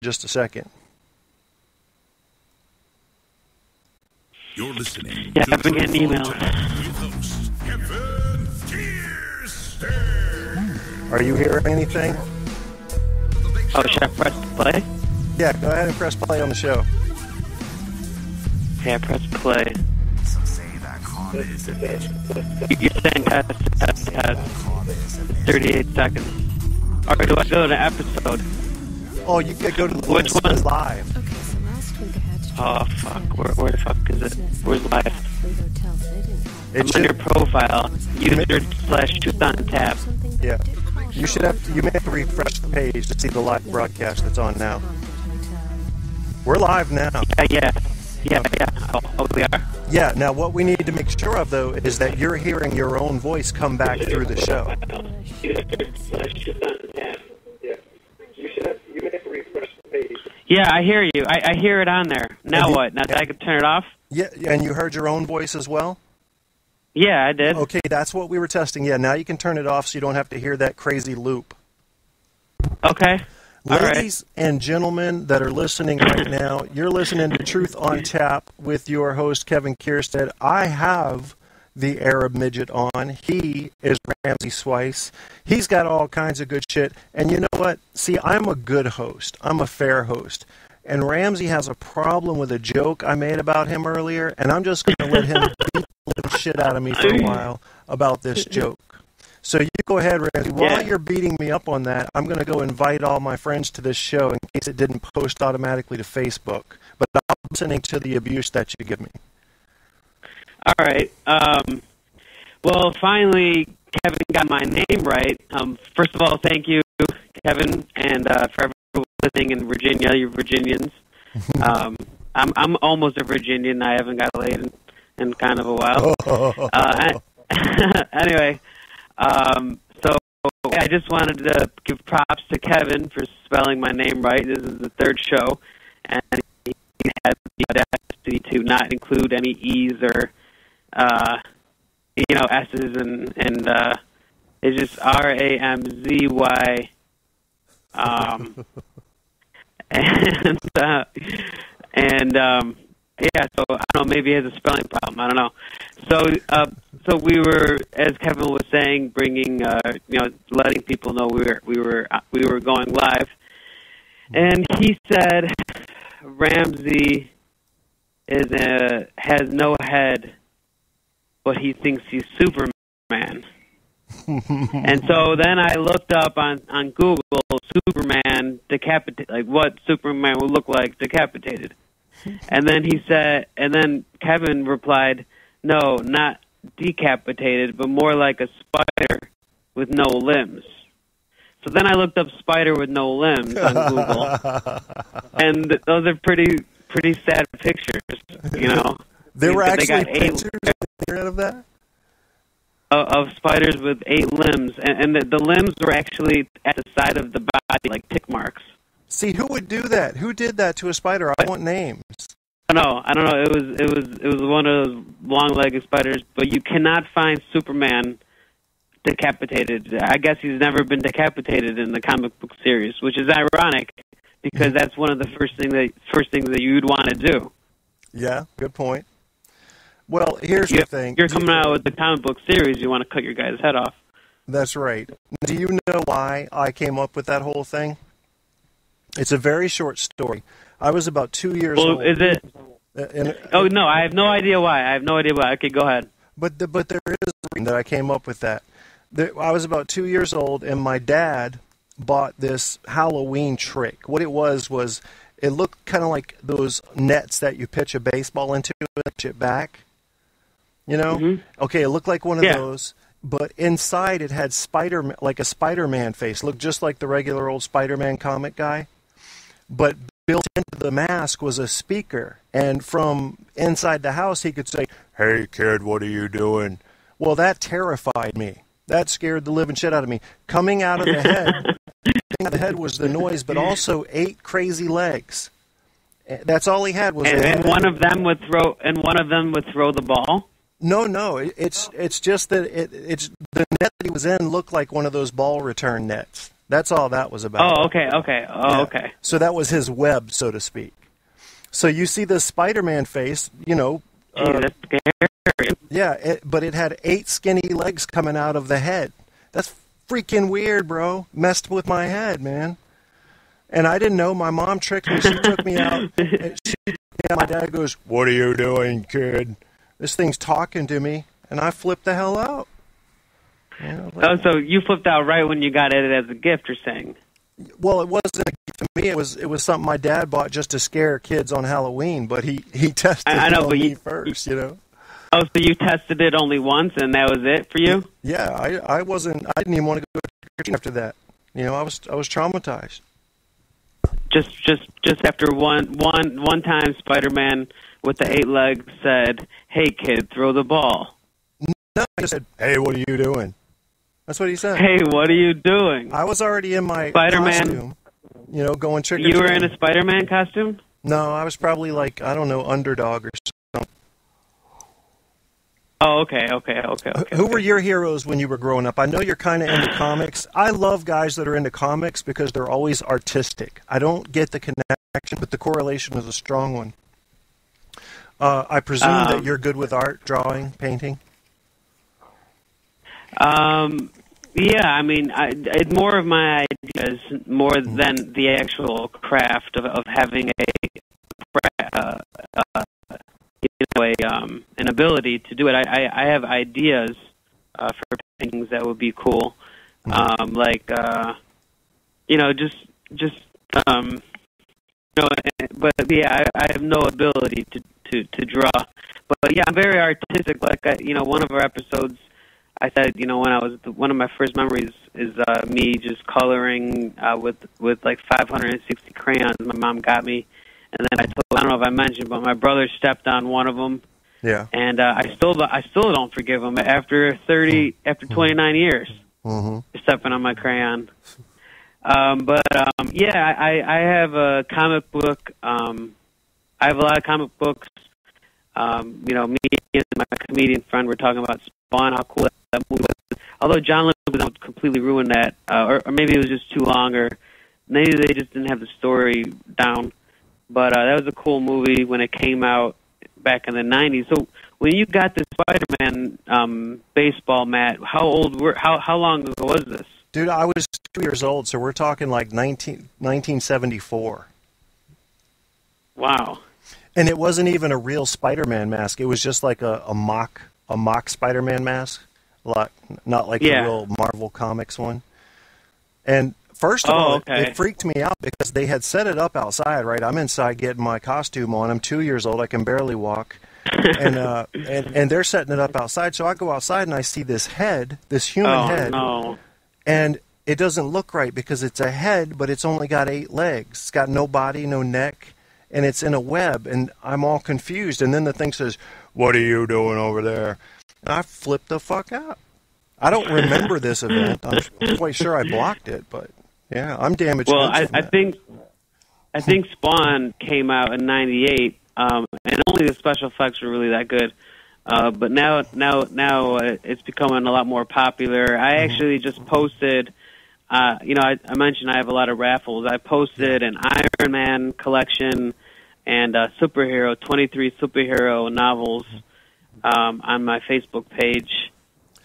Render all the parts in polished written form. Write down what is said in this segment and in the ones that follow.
just a second. You're listening. Yeah, I've been getting emails. Are you hearing anything? Oh, should I press play? Yeah, go ahead and press play on the show. Yeah, press play. You're saying test. 38 seconds. Or do I go to episode? Oh, you could go to the Which one? Live. Okay, so last week I had to Oh, fuck. Where the fuck is it? Where's live? It I'm on your profile. User/Tucson tab. Yeah. You should have. You may have to refresh the page to see the live broadcast that's on now. We're live now. Yeah. Oh, we are? Yeah. Now, what we need to make sure of, though, is that you're hearing your own voice come back through the show. Yeah, I hear you. I hear it on there. Now what? Now I can turn it off? Yeah, and you heard your own voice as well? Yeah, I did. Okay, that's what we were testing. Yeah, now you can turn it off so you don't have to hear that crazy loop. Okay. Ladies and gentlemen that are listening right now, you're listening to Truth on Tap with your host, Kevin Kierstead. I have the Arab midget on. He is Ramsey Swice. He's got all kinds of good shit. And you know what? See, I'm a good host. I'm a fair host. And Ramsey has a problem with a joke I made about him earlier, and I'm just going to let him beat the living shit out of me for a while about this joke. So you go ahead, Ramsey. While you're beating me up on that, I'm going to go invite all my friends to this show in case it didn't post automatically to Facebook. But I'm listening to the abuse that you give me. All right. Well, finally, Kevin got my name right. First of all, thank you, Kevin, and for everyone listening in Virginia. You're Virginians. I'm almost a Virginian. I haven't got laid in kind of a while. Anyway, so I just wanted to give props to Kevin for spelling my name right. This is the third show, and he had the audacity to not include any E's or S's, and it's just Ramzy. So I don't know, maybe he has a spelling problem. I don't know. So we were, as Kevin was saying, bringing, letting people know we were going live, and he said Ramsey has no head, but he thinks he's Superman. And so then I looked up on Google Superman decapitated, like what Superman would look like decapitated. And then Kevin replied, no, not decapitated, but more like a spider with no limbs. So then I looked up spider with no limbs on Google, and those are pretty sad pictures, you know. There were actually got pictures of that? Of spiders with 8 limbs, and the limbs were actually at the side of the body, like tick marks. See, who would do that? Who did that to a spider? I want names. I don't know. It was one of those long-legged spiders, but you cannot find Superman decapitated. I guess he's never been decapitated in the comic book series, which is ironic because that's one of the first things that you'd want to do. Yeah, good point. Well, here's the thing. You're coming out with the comic book series, you want to cut your guy's head off. That's right. Do you know why I came up with that whole thing? It's a very short story. I was about 2 years old. Is it? No, I have no idea why. Okay, go ahead. But there is a reason that I came up with that. I was about 2 years old, and my dad bought this Halloween trick. What it was it looked kind of like those nets that you pitch a baseball into and pitch it back. You know? Mm-hmm. Okay, it looked like one of those, but inside it had like a Spider-Man face. Looked just like the regular old Spider-Man comic guy. But built into the mask was a speaker, and from inside the house he could say, "Hey kid, what are you doing?" Well, that terrified me. That scared the living shit out of me. Coming out of the head was the noise, but also 8 crazy legs. That's all he had was. And one of them would throw the ball. No, it's just that it's the net that he was in looked like one of those ball return nets. That's all that was about. Oh, okay. Yeah. Okay. So that was his web, so to speak. So you see the Spider-Man face, Gee, that's scary. yeah, but it had 8 skinny legs coming out of the head. That's freaking weird, bro. Messed with my head, man. And I didn't know. My mom tricked me. She took me out. My dad goes, "What are you doing, kid? This thing's talking to me." And I flipped the hell out. So you flipped out right when you got it as a gift, you're saying? Well, it wasn't a gift to me. It was something my dad bought just to scare kids on Halloween. But he tested I know, it on but me first, Oh, so you tested it only once, and that was it for you? Yeah, I didn't even want to go trick-or-treating after that. I was traumatized. Just after one time, Spider-Man with the 8 legs said, "Hey kid, throw the ball." No, he just said, "Hey, what are you doing?" That's what he said. Hey, what are you doing? I was already in my Spider-Man costume, going trick-or-treating. You were in a Spider-Man costume? No, I was probably like, I don't know, underdog or something. Oh, okay. Who were your heroes when you were growing up? I know you're kind of into comics. I love guys that are into comics because they're always artistic. I don't get the connection, but the correlation is a strong one. I presume that you're good with art, drawing, painting? Yeah, I mean, it's more of my ideas more than the actual craft of having an ability to do it. I have ideas for paintings that would be cool, but yeah, I have no ability to draw. But yeah, I'm very artistic. Like one of our episodes, I said, one of my first memories is me just coloring with like 560 crayons my mom got me, and then I don't know if I mentioned, but my brother stepped on one of them. Yeah. And I still don't forgive him after 29 years for stepping on my crayon. Yeah, I have a comic book. I have a lot of comic books. Me and my comedian friend were talking about Spawn, how cool that movie was. Although John Lithgow completely ruined that, or maybe it was just too long, or maybe they just didn't have the story down. But that was a cool movie when it came out back in the 90s. So when you got this Spider-Man baseball mat, how long ago was this? Dude, I was 2 years old, so we're talking like 1974. Wow. And it wasn't even a real Spider-Man mask. It was just like a mock Spider-Man mask, not like the real Marvel Comics one. And first of all, it freaked me out because they had set it up outside, right? I'm inside getting my costume on. I'm 2 years old. I can barely walk. And they're setting it up outside. So I go outside and I see this head, this human head. No. And it doesn't look right because it's a head, but it's only got 8 legs. It's got no body, no neck, and it's in a web. And I'm all confused. And then the thing says, "What are you doing over there?" And I flipped the fuck out. I don't remember this event. I'm quite sure I blocked it, but yeah, I'm damaged. Well, I think Spawn came out in '98, and only the special effects were really that good. But now it's becoming a lot more popular. I actually just posted, I mentioned I have a lot of raffles. I posted an Iron Man collection and 23 superhero novels on my Facebook page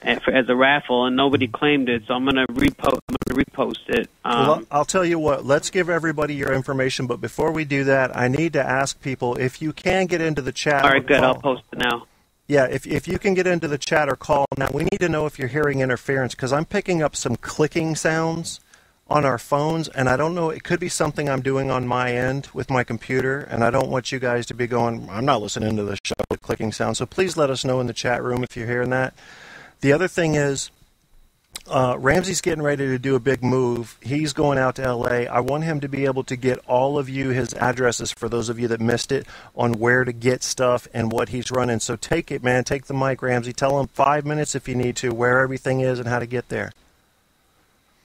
as a raffle, and nobody claimed it, so I'm gonna repost it. Well, I'll tell you what. Let's give everybody your information, but before we do that, I need to ask people if you can get into the chat. All right, good. I'll post it now. Yeah, if you can get into the chat or call now, we need to know if you're hearing interference because I'm picking up some clicking sounds on our phones, and I don't know, it could be something I'm doing on my end with my computer, and I don't want you guys to be going, "I'm not listening to the show with clicking sounds," so please let us know in the chat room if you're hearing that. The other thing is, Ramsey's getting ready to do a big move. He's going out to L.A. I want him to be able to get all of you his addresses, for those of you that missed it, on where to get stuff and what he's running. So take it, man. Take the mic, Ramsey. Tell him 5 minutes if you need to, where everything is and how to get there.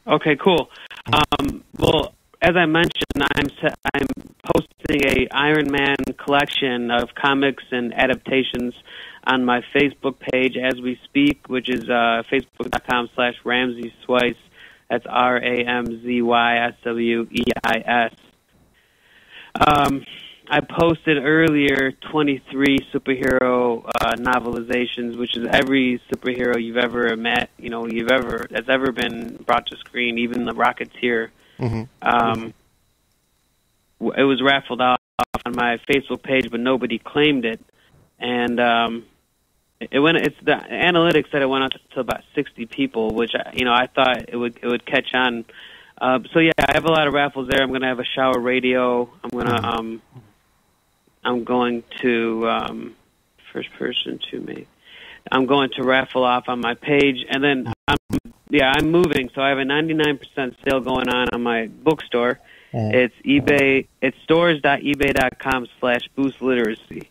Okay, cool. Well, as I mentioned, I'm posting a Iron Man collection of comics and adaptations on my Facebook page as we speak, which is facebook.com/Ramsey Swice. That's RAMZYSWEIS. I posted earlier 23 superhero novelizations, which is every superhero you've ever met, that's ever been brought to screen, even the Rocketeer. Mm-hmm. It was raffled off on my Facebook page, but nobody claimed it, and it's the analytics said it went out to about 60 people, which I thought it would catch on. So yeah, I have a lot of raffles there. I'm going to have a shower radio. I'm going to first person to me. I'm going to raffle off on my page, and then I'm moving, so I have a 99% sale going on my bookstore. It's eBay. It's stores.ebay.com/boost literacy.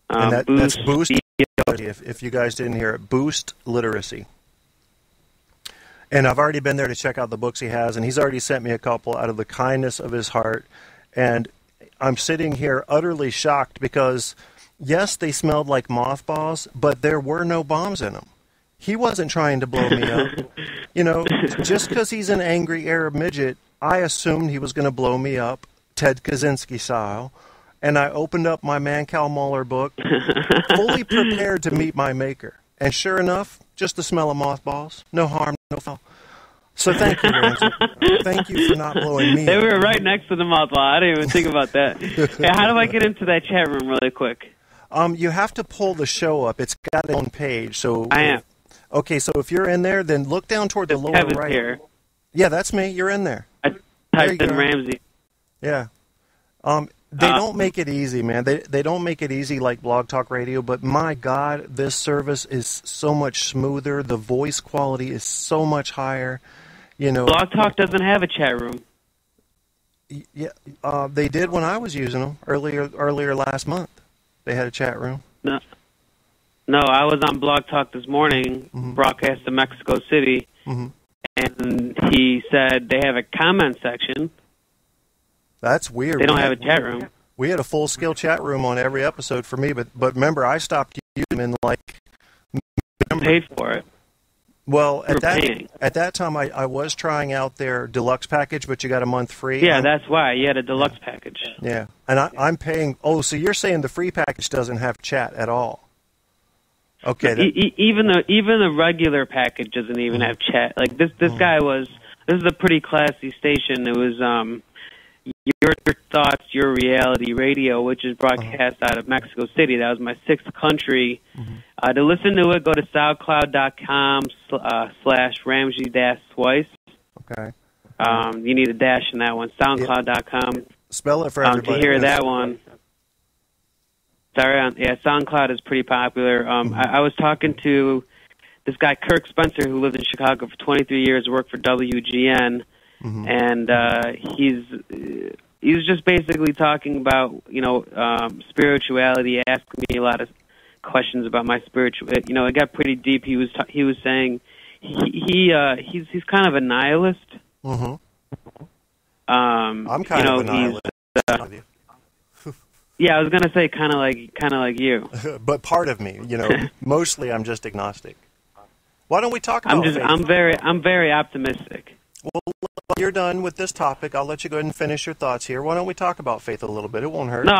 And that's Boost. If you guys didn't hear it, Boost Literacy. And I've already been there to check out the books he has, and he's already sent me a couple out of the kindness of his heart. And I'm sitting here utterly shocked because, yes, they smelled like mothballs, but there were no bombs in them. He wasn't trying to blow me up. Just because he's an angry Arab midget, I assumed he was going to blow me up, Ted Kaczynski style. And I opened up my Mancow Muller book, fully prepared to meet my maker. And sure enough, just the smell of mothballs. No harm, no foul. So thank you, Ramsey. Thank you for not blowing me up. They were right next to the mothball. I didn't even think about that. Hey, how do I get into that chat room really quick? You have to pull the show up. It's got its own page. So I am. Okay, so if you're in there, then look down toward the lower Kevin's right. Here. Yeah, that's me. You're in there. I typed in Ramsey. Yeah. They don't make it easy, man. They don't make it easy like Blog Talk Radio, but my God, this service is so much smoother. The voice quality is so much higher. Blog Talk doesn't have a chat room. Yeah, they did when I was using them earlier last month. They had a chat room. No, I was on Blog Talk this morning, broadcast to Mexico City, and he said they have a comment section. That's weird. They don't have a chat room. We had a full-scale chat room on every episode for me, but remember, I stopped using them in paid for it. Well, at that time, I was trying out their deluxe package, but you got a month free. Yeah, that's why. You had a deluxe package. Yeah, and I'm paying... Oh, so you're saying the free package doesn't have chat at all? Okay. Even the regular package doesn't even have chat. Like, this guy was... This is a pretty classy station. It was... Your Thoughts, Your Reality Radio, which is broadcast out of Mexico City. That was my 6th country. To listen to it, go to soundcloud.com/Ramsey-Twice. Okay. You need a dash in that one. Soundcloud.com. Spell it for everybody. To hear that one. Sorry, SoundCloud is pretty popular. I was talking to this guy, Kirk Spencer, who lived in Chicago for 23 years, worked for WGN. And he's just basically talking about spirituality, asking me a lot of questions about my spiritual. It got pretty deep. He was saying he's kind of a nihilist. I'm kind of a nihilist. Yeah, I was gonna say kind of like you. But part of me, mostly I'm just agnostic. Why don't we talk about faith? I'm very optimistic. Well, you're done with this topic. I'll let you go ahead and finish your thoughts here. Why don't we talk about faith a little bit? It won't hurt. No,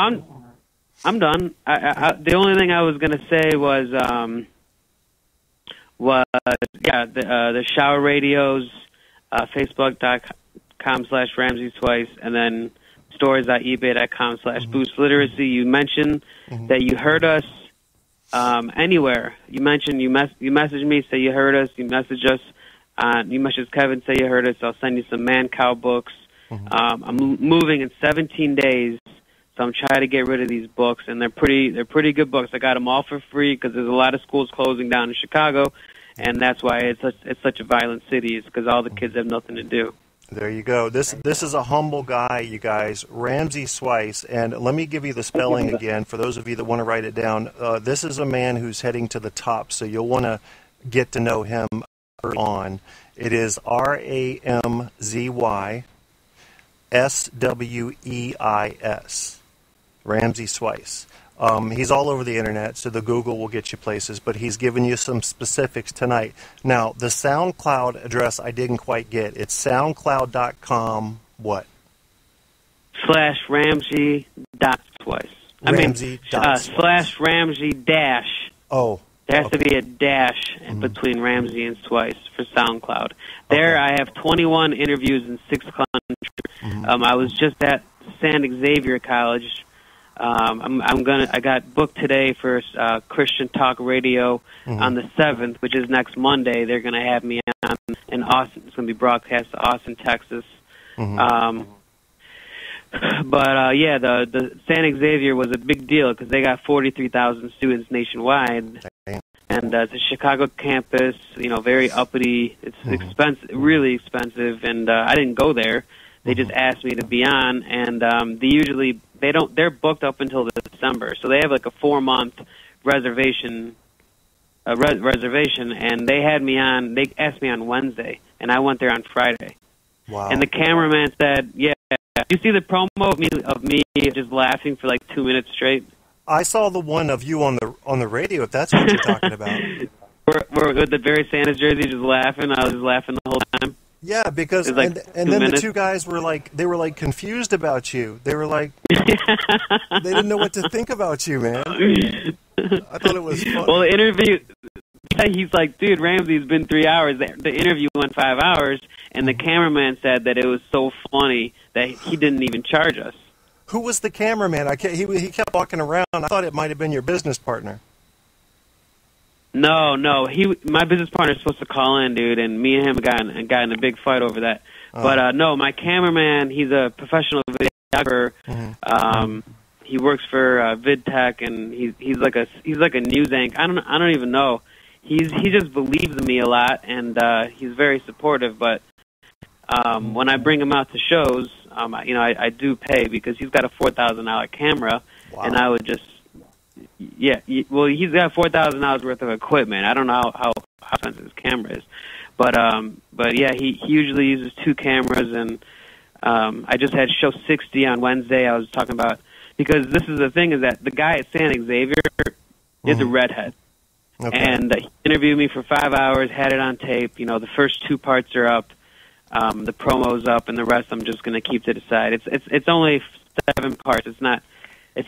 I'm done. The only thing I was going to say was the shower radios, Facebook.com/Ramsey-Twice, and then stores.ebay.com/boost literacy. You mentioned that you heard us anywhere. You mentioned you messaged me, say you heard us. You messaged us. You messaged Kevin, say you heard us. I'll send you some Mancow books. I'm moving in 17 days, so I'm trying to get rid of these books, and they're pretty good books. I got them all for free because there's a lot of schools closing down in Chicago, and that's why it's such a violent city. It's because all the kids have nothing to do. There you go. This is a humble guy, you guys, Ramsey-Twice, and let me give you the spelling again for those of you that want to write it down. This is a man who's heading to the top, so you'll want to get to know him on. It is RAMZYSWEIS, Ramsey-Twice. He's all over the internet, so the Google will get you places, but he's given you some specifics tonight. Now, the SoundCloud address I didn't quite get. It's soundcloud.com what? /Ramsey dot twice. Ramsey dot twice. /Ramsey dash. Oh. There has to be a dash between Ramsey and Twice for SoundCloud. There, I have 21 interviews in 6 countries. I was just at San Xavier College. I got booked today for Christian Talk Radio on the 7th, which is next Monday. They're going to have me on in Austin. It's going to be broadcast to Austin, Texas. But yeah, the San Xavier was a big deal because they got 43,000 students nationwide, and it's a Chicago campus. You know, very uppity. It's expensive, really expensive, and I didn't go there. They just asked me to be on, and they're booked up until December, so they have like a 4-month reservation. And they had me on. They asked me on Wednesday, and I went there on Friday. Wow. And the cameraman said, "Yeah, you see the promo of me just laughing for like 2 minutes straight?" I saw the one of you on the radio. If that's what you're talking about. We're with the Barry Sanders jersey, just laughing. I was just laughing the whole time. Yeah, because like and then the two guys were like confused about you. They were like they didn't know what to think about you, man. I thought it was fun. Well, the interview. He's like, dude, Ramsey's been 3 hours. The interview went 5 hours, and the cameraman said that it was so funny that he didn't even charge us. Who was the cameraman? He kept walking around. I thought it might have been your business partner. No. My business partner's supposed to call in, dude, and me and him got in a big fight over that. But no, my cameraman, he's a professional videographer. He works for VidTech, and he's like a news anchor. I don't even know. He just believes in me a lot, and he's very supportive. But when I bring him out to shows, I do pay because he's got a $4,000 camera, and I would just he's got $4,000 worth of equipment. I don't know how expensive his camera is, but yeah, he usually uses 2 cameras, and I just had show 60 on Wednesday. I was talking about because this is the thing is that the guy at San Xavier is a redhead. Okay. And he interviewed me for 5 hours, had it on tape. You know, the first 2 parts are up, the promo's up, and the rest I'm just going to keep to the side. It's only 7 parts. It was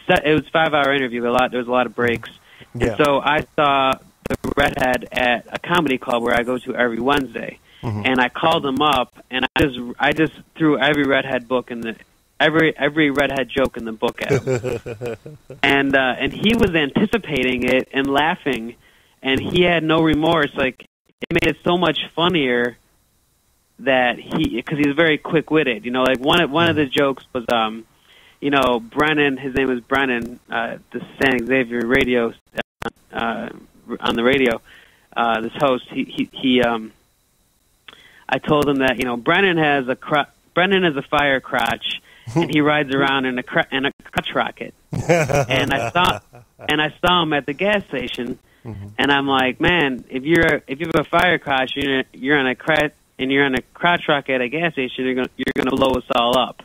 a 5-hour interview. There was a lot of breaks. Yeah. And so I saw the redhead at a comedy club where I go to every Wednesday, and I called him up, and I just threw every redhead book in the every redhead joke in the book at him, and he was anticipating it and laughing. And he had no remorse. Like, it made it so much funnier that because he was very quick-witted. You know, like one of the jokes was, Brennan. His name was Brennan. The San Xavier radio on the radio. This host. I told him that Brennan has a fire crotch, and he rides around in a crotch rocket. and I saw him at the gas station. And I'm like, man, if you have a fire crotch, you're on a crotch rocket at a gas station, you're gonna blow us all up.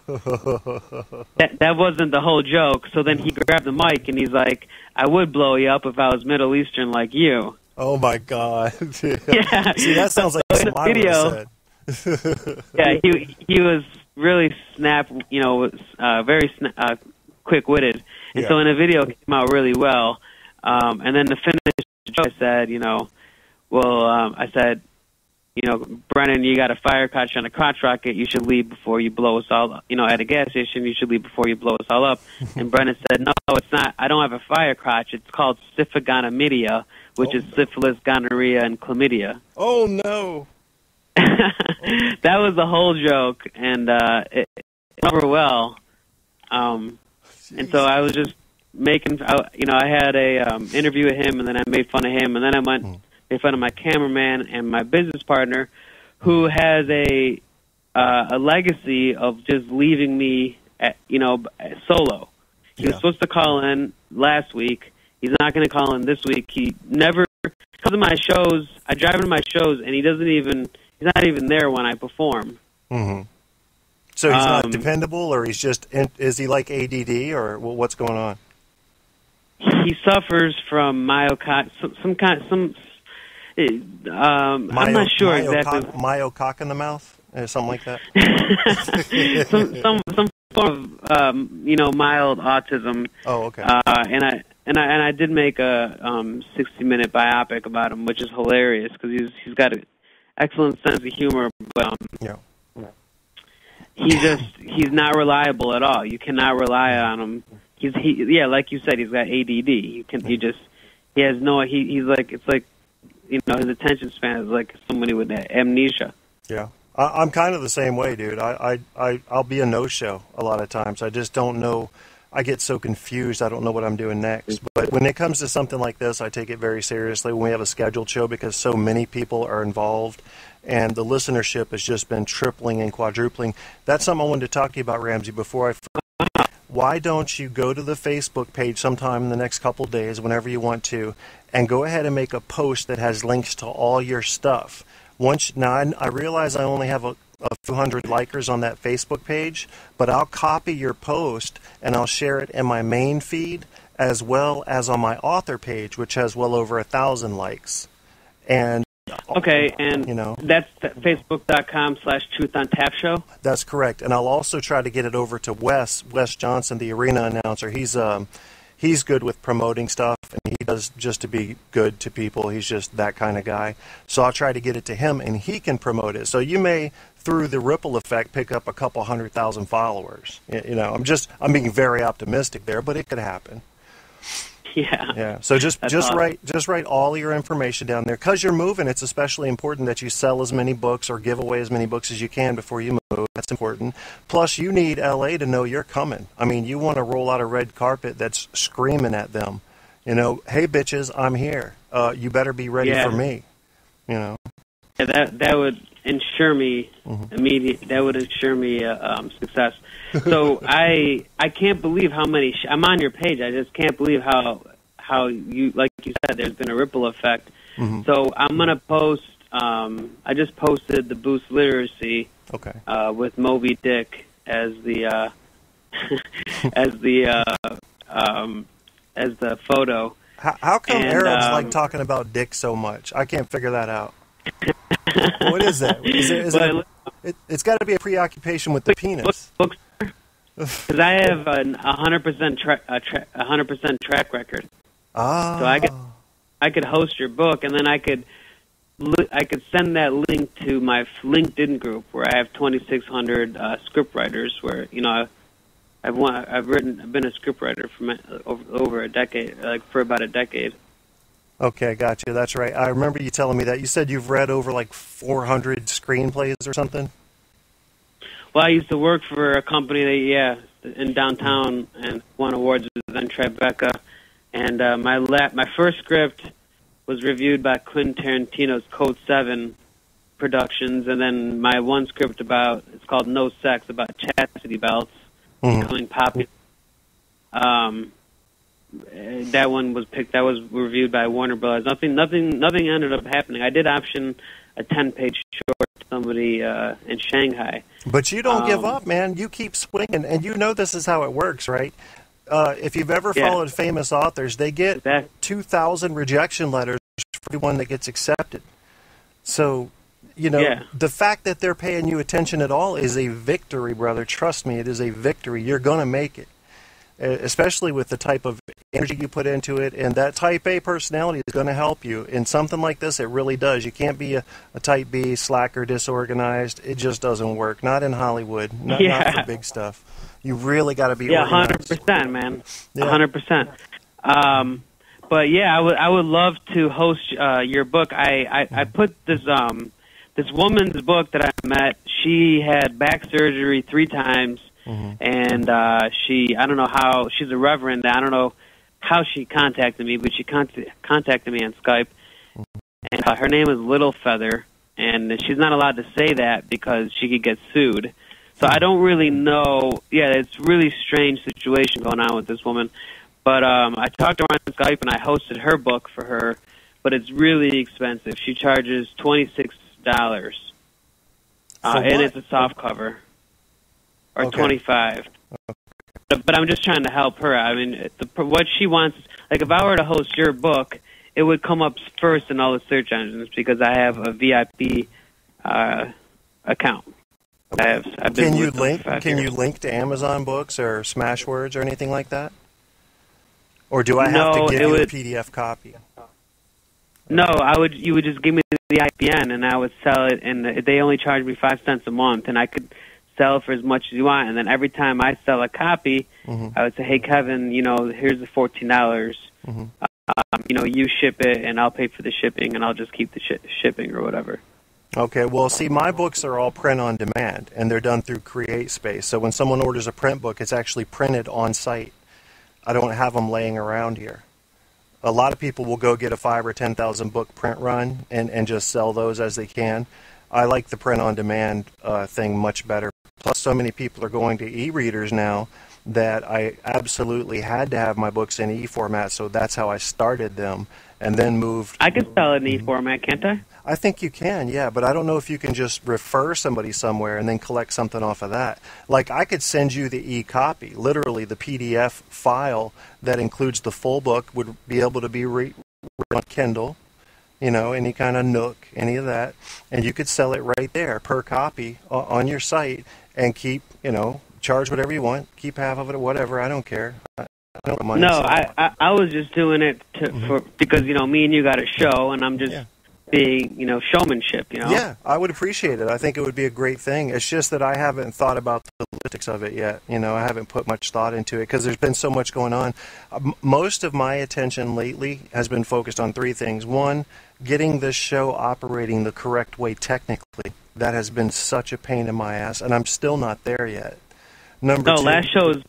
that wasn't the whole joke. So then he grabbed the mic and he's like, I would blow you up if I was Middle Eastern like you. Oh my God! Yeah. See, that sounds like so in the video. Yeah, he was really very quick-witted, and so in the video it came out really well. And then to finish the joke, I said, I said, Brennan, you got a fire crotch on a crotch rocket. You should leave before you blow us all up. At a gas station, you should leave before you blow us all up. And Brennan said, no, it's not. I don't have a fire crotch. It's called syphigonorrhea, which is syphilis, gonorrhea, and chlamydia. Oh, no. That was the whole joke, and it went over well. And so I was just I had a interview with him, and then I made fun of him, and then I made fun of my cameraman and my business partner, who has a legacy of just leaving me solo. He was supposed to call in last week. He's not going to call in this week. He never comes to my shows. I drive him to my shows, and he's not even there when I perform. Mm-hmm. So he's not dependable, or is he like ADD, or what's going on? he suffers from some kind. I'm not sure exactly. Myocock in the mouth, something like that. some form of mild autism. Oh, okay. And I did make a 60-minute biopic about him, which is hilarious because he's got an excellent sense of humor, but yeah. he's not reliable at all. You cannot rely on him. Like you said, he's got ADD. He's like, it's like, his attention span is like somebody with amnesia. Yeah. I'm kind of the same way, dude. I'll be a no-show a lot of times. I just don't know. I get so confused. I don't know what I'm doing next. But when it comes to something like this, I take it very seriously when we have a scheduled show because so many people are involved and the listenership has just been tripling and quadrupling. That's something I wanted to talk to you about, Ramsey, before I forget. Why don't you go to the Facebook page sometime in the next couple of days, whenever you want to, and go ahead and make a post that has links to all your stuff. Now, I realize I only have a few hundred likers on that Facebook page, but I'll copy your post and I'll share it in my main feed as well as on my author page, which has well over 1,000 likes. And okay, and that's facebook.com/Truth on Tap Show? That's correct. And I'll also try to get it over to Wes Johnson, the arena announcer. He's good with promoting stuff, and he does just to be good to people. He's just that kind of guy. So I'll try to get it to him, and he can promote it. So you may, through the ripple effect, pick up a couple 100,000 followers. I'm being very optimistic there, but it could happen. Yeah. Yeah. So just awesome. write all your information down there. Because you're moving, it's especially important that you sell as many books or give away as many books as you can before you move. That's important. Plus, you need LA to know you're coming. I mean, you want to roll out a red carpet that's screaming at them. Hey, bitches, I'm here. You better be ready for me. Yeah, that would ensure me immediate. That would ensure me success. So I can't believe how many. I'm on your page. I just can't believe how you, like you said, there's been a ripple effect. Mm-hmm. So I'm gonna post. I just posted the Boost Literacy. Okay. With Moby Dick as the as the photo. How come Arabs like talking about dick so much? I can't figure that out. What is that? It's got to be a preoccupation with the penis. Because I have a 100% track record. Ah. So I could host your book, and then I could send that link to my LinkedIn group where I have 2,600 script writers. Where I've been a script writer for over a decade, for about a decade. Okay, gotcha. That's right. I remember you telling me that. You said you've read over 400 screenplays or something. Well, I used to work for a company that, in downtown and won awards with then Tribeca. And my first script was reviewed by Quentin Tarantino's Code 7 Productions, and then my one script it's called No Sex, about chastity belts becoming popular. That one was picked. That was reviewed by Warner Bros. Nothing ended up happening. I did option a 10-page short to somebody in Shanghai. But you don't give up, man. You keep swinging, and this is how it works, right? If you've ever followed famous authors, they get 2,000 rejection letters for everyone that gets accepted. So, the fact that they're paying you attention at all is a victory, brother. Trust me, it is a victory. You're going to make it, especially with the type of energy you put into it. And that type A personality is going to help you. In something like this, it really does. You can't be a type B, slacker, disorganized. It just doesn't work. Not in Hollywood. Not for big stuff. You really got to be organized. 100%, man. 100%. But I would love to host your book. I put this woman's book that I met. She had back surgery 3 times, and I don't know how. She's a reverend. I don't know how she contacted me, but she contacted me on Skype. And her name is Little Feather, and she's not allowed to say that because she could get sued. So I don't really know. Yeah, it's a really strange situation going on with this woman. But I talked to her on Skype, and I hosted her book for her, but it's really expensive. She charges $26, and it's a soft cover, or $25. but I'm just trying to help her. I mean, what she wants, like if I were to host your book, it would come up first in all the search engines because I have a VIP account. I've been Can you link to Amazon Books or Smashwords or anything like that? Or do I have to give you a PDF copy? No, you would just give me the IPN and I would sell it, and they only charge me 5 cents a month, and I could sell it for as much as you want. And then every time I sell a copy, I would say, "Hey, Kevin, here's the $14. You ship it, and I'll pay for the shipping, and I'll just keep the shipping or whatever." Okay, well, see, my books are all print on demand, and they're done through CreateSpace. So when someone orders a print book, it's actually printed on site. I don't have them laying around here. A lot of people will go get a 5,000 or 10,000 book print run and just sell those as they can. I like the print on demand thing much better. Plus, so many people are going to e-readers now that I absolutely had to have my books in e-format, so that's how I started them, and then moved. I can sell it in e-format, can't I? I think you can, yeah, but I don't know if you can just refer somebody somewhere and then collect something off of that. Like, I could send you the e-copy. Literally, the PDF file that includes the full book would be able to be read on Kindle, any kind of Nook, any of that, and you could sell it right there per copy on your site and keep, charge whatever you want, keep half of it or whatever, I don't care. I was just doing it because, me and you got a show, and I'm just... Yeah. Being, showmanship, Yeah, I would appreciate it. I think it would be a great thing. It's just that I haven't thought about the logistics of it yet. I haven't put much thought into it because there's been so much going on. Most of my attention lately has been focused on 3 things. One, getting this show operating the correct way technically. That has been such a pain in my ass, and I'm still not there yet. Number 2.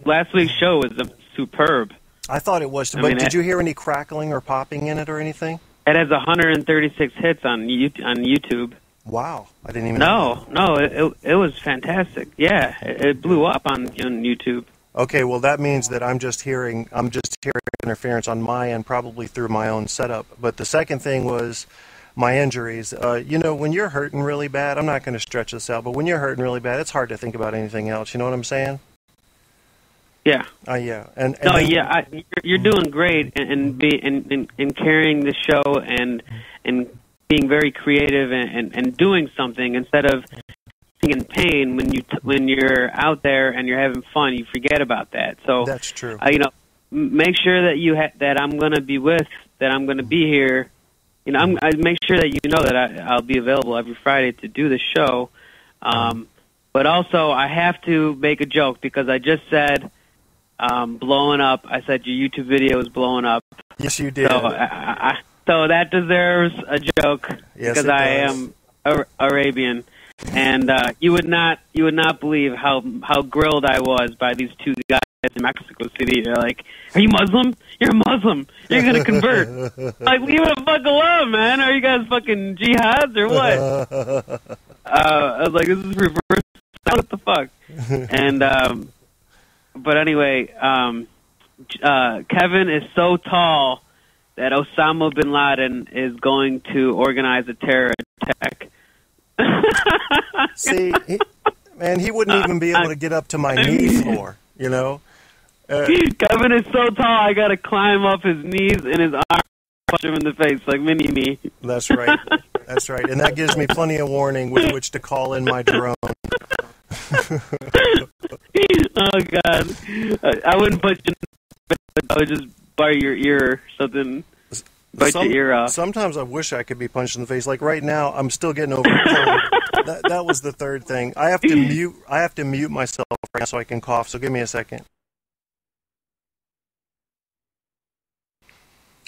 Last week's show was superb. I thought it was, but did you hear any crackling or popping in it or anything? It has 136 hits on YouTube. Wow, I didn't even know. No, it was fantastic. Yeah, it blew up on YouTube. Okay, well that means that I'm just hearing interference on my end, probably through my own setup. But the second thing was my injuries. When you're hurting really bad, I'm not going to stretch this out, but when you're hurting really bad, it's hard to think about anything else. You know what I'm saying? Yeah. Yeah. You're doing great in carrying the show and being very creative and doing something instead of being in pain. When you're out there and you're having fun, you forget about that. So that's true. Make sure that that I'm going to be that I'm going to be here. I make sure that that I'll be available every Friday to do the show. But also, I have to make a joke because I just said. Blowing up. I said your YouTube video is blowing up. Yes, you did. So that deserves a joke because I am Arabian, and you would not believe how grilled I was by these 2 guys in Mexico City. They're like, "Are you Muslim? You're a Muslim. You're gonna convert." Like, leave it the fuck alone, man. Are you guys fucking jihads or what? I was like, this is reverse. What the fuck? And but anyway, Kevin is so tall that Osama bin Laden is going to organize a terror attack. See, he wouldn't even be able to get up to my knee floor, Kevin is so tall, I got to climb up his knees and his arms, punch him in the face like mini-me. That's right. That's right. And that gives me plenty of warning with which to call in my drone. Oh God! I wouldn't punch you. I would just bite your ear or something. Bite your ear off. Sometimes I wish I could be punched in the face. Like right now, I'm still getting over it. That was the third thing. I have to mute myself right now so I can cough. So give me a second.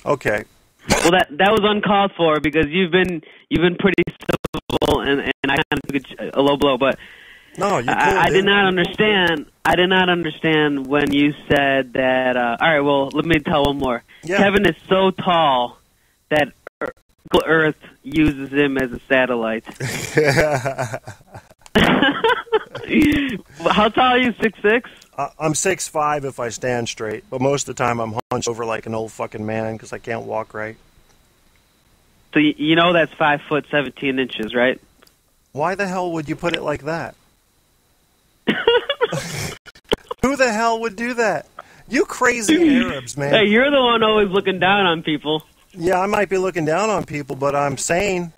Okay. Well, that was uncalled for because you've been pretty civil and I kind of took a low blow, but. No, you I did not understand. I did not understand when you said that. All right, well, let me tell one more. Yeah. Kevin is so tall that Earth uses him as a satellite. How tall are you? 6'6"? I'm 6'5" if I stand straight, but most of the time I'm hunched over like an old fucking man because I can't walk right. So that's 5 foot 17 inches, right? Why the hell would you put it like that? Who the hell would do that? You crazy Arabs, man. Hey, you're the one always looking down on people. Yeah, I might be looking down on people, but I'm sane.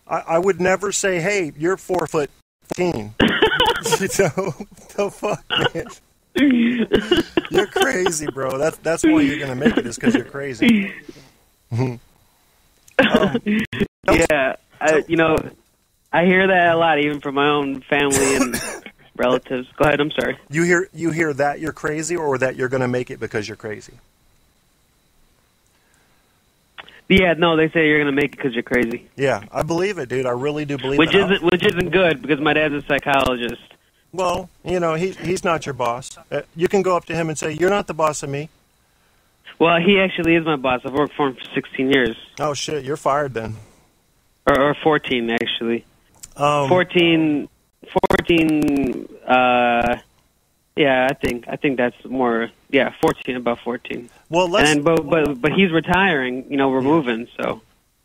I would never say, hey, you're 4'15". The fuck, man. You're crazy, bro. That's why you're going to make it, is because you're crazy. Yeah, I hear that a lot, even from my own family and relatives. Go ahead, I'm sorry. You hear that you're crazy, or that you're going to make it because you're crazy? Yeah, no, they say you're going to make it because you're crazy. Yeah, I believe it, dude. I really do believe which it. Which isn't good, because my dad's a psychologist. Well, he's not your boss. You can go up to him and say, you're not the boss of me. Well, he actually is my boss. I've worked for him for 16 years. Oh, shit, you're fired then. Or 14, actually. 14, yeah, I think that's more, 14, about 14. Well, but he's retiring, we're moving, so.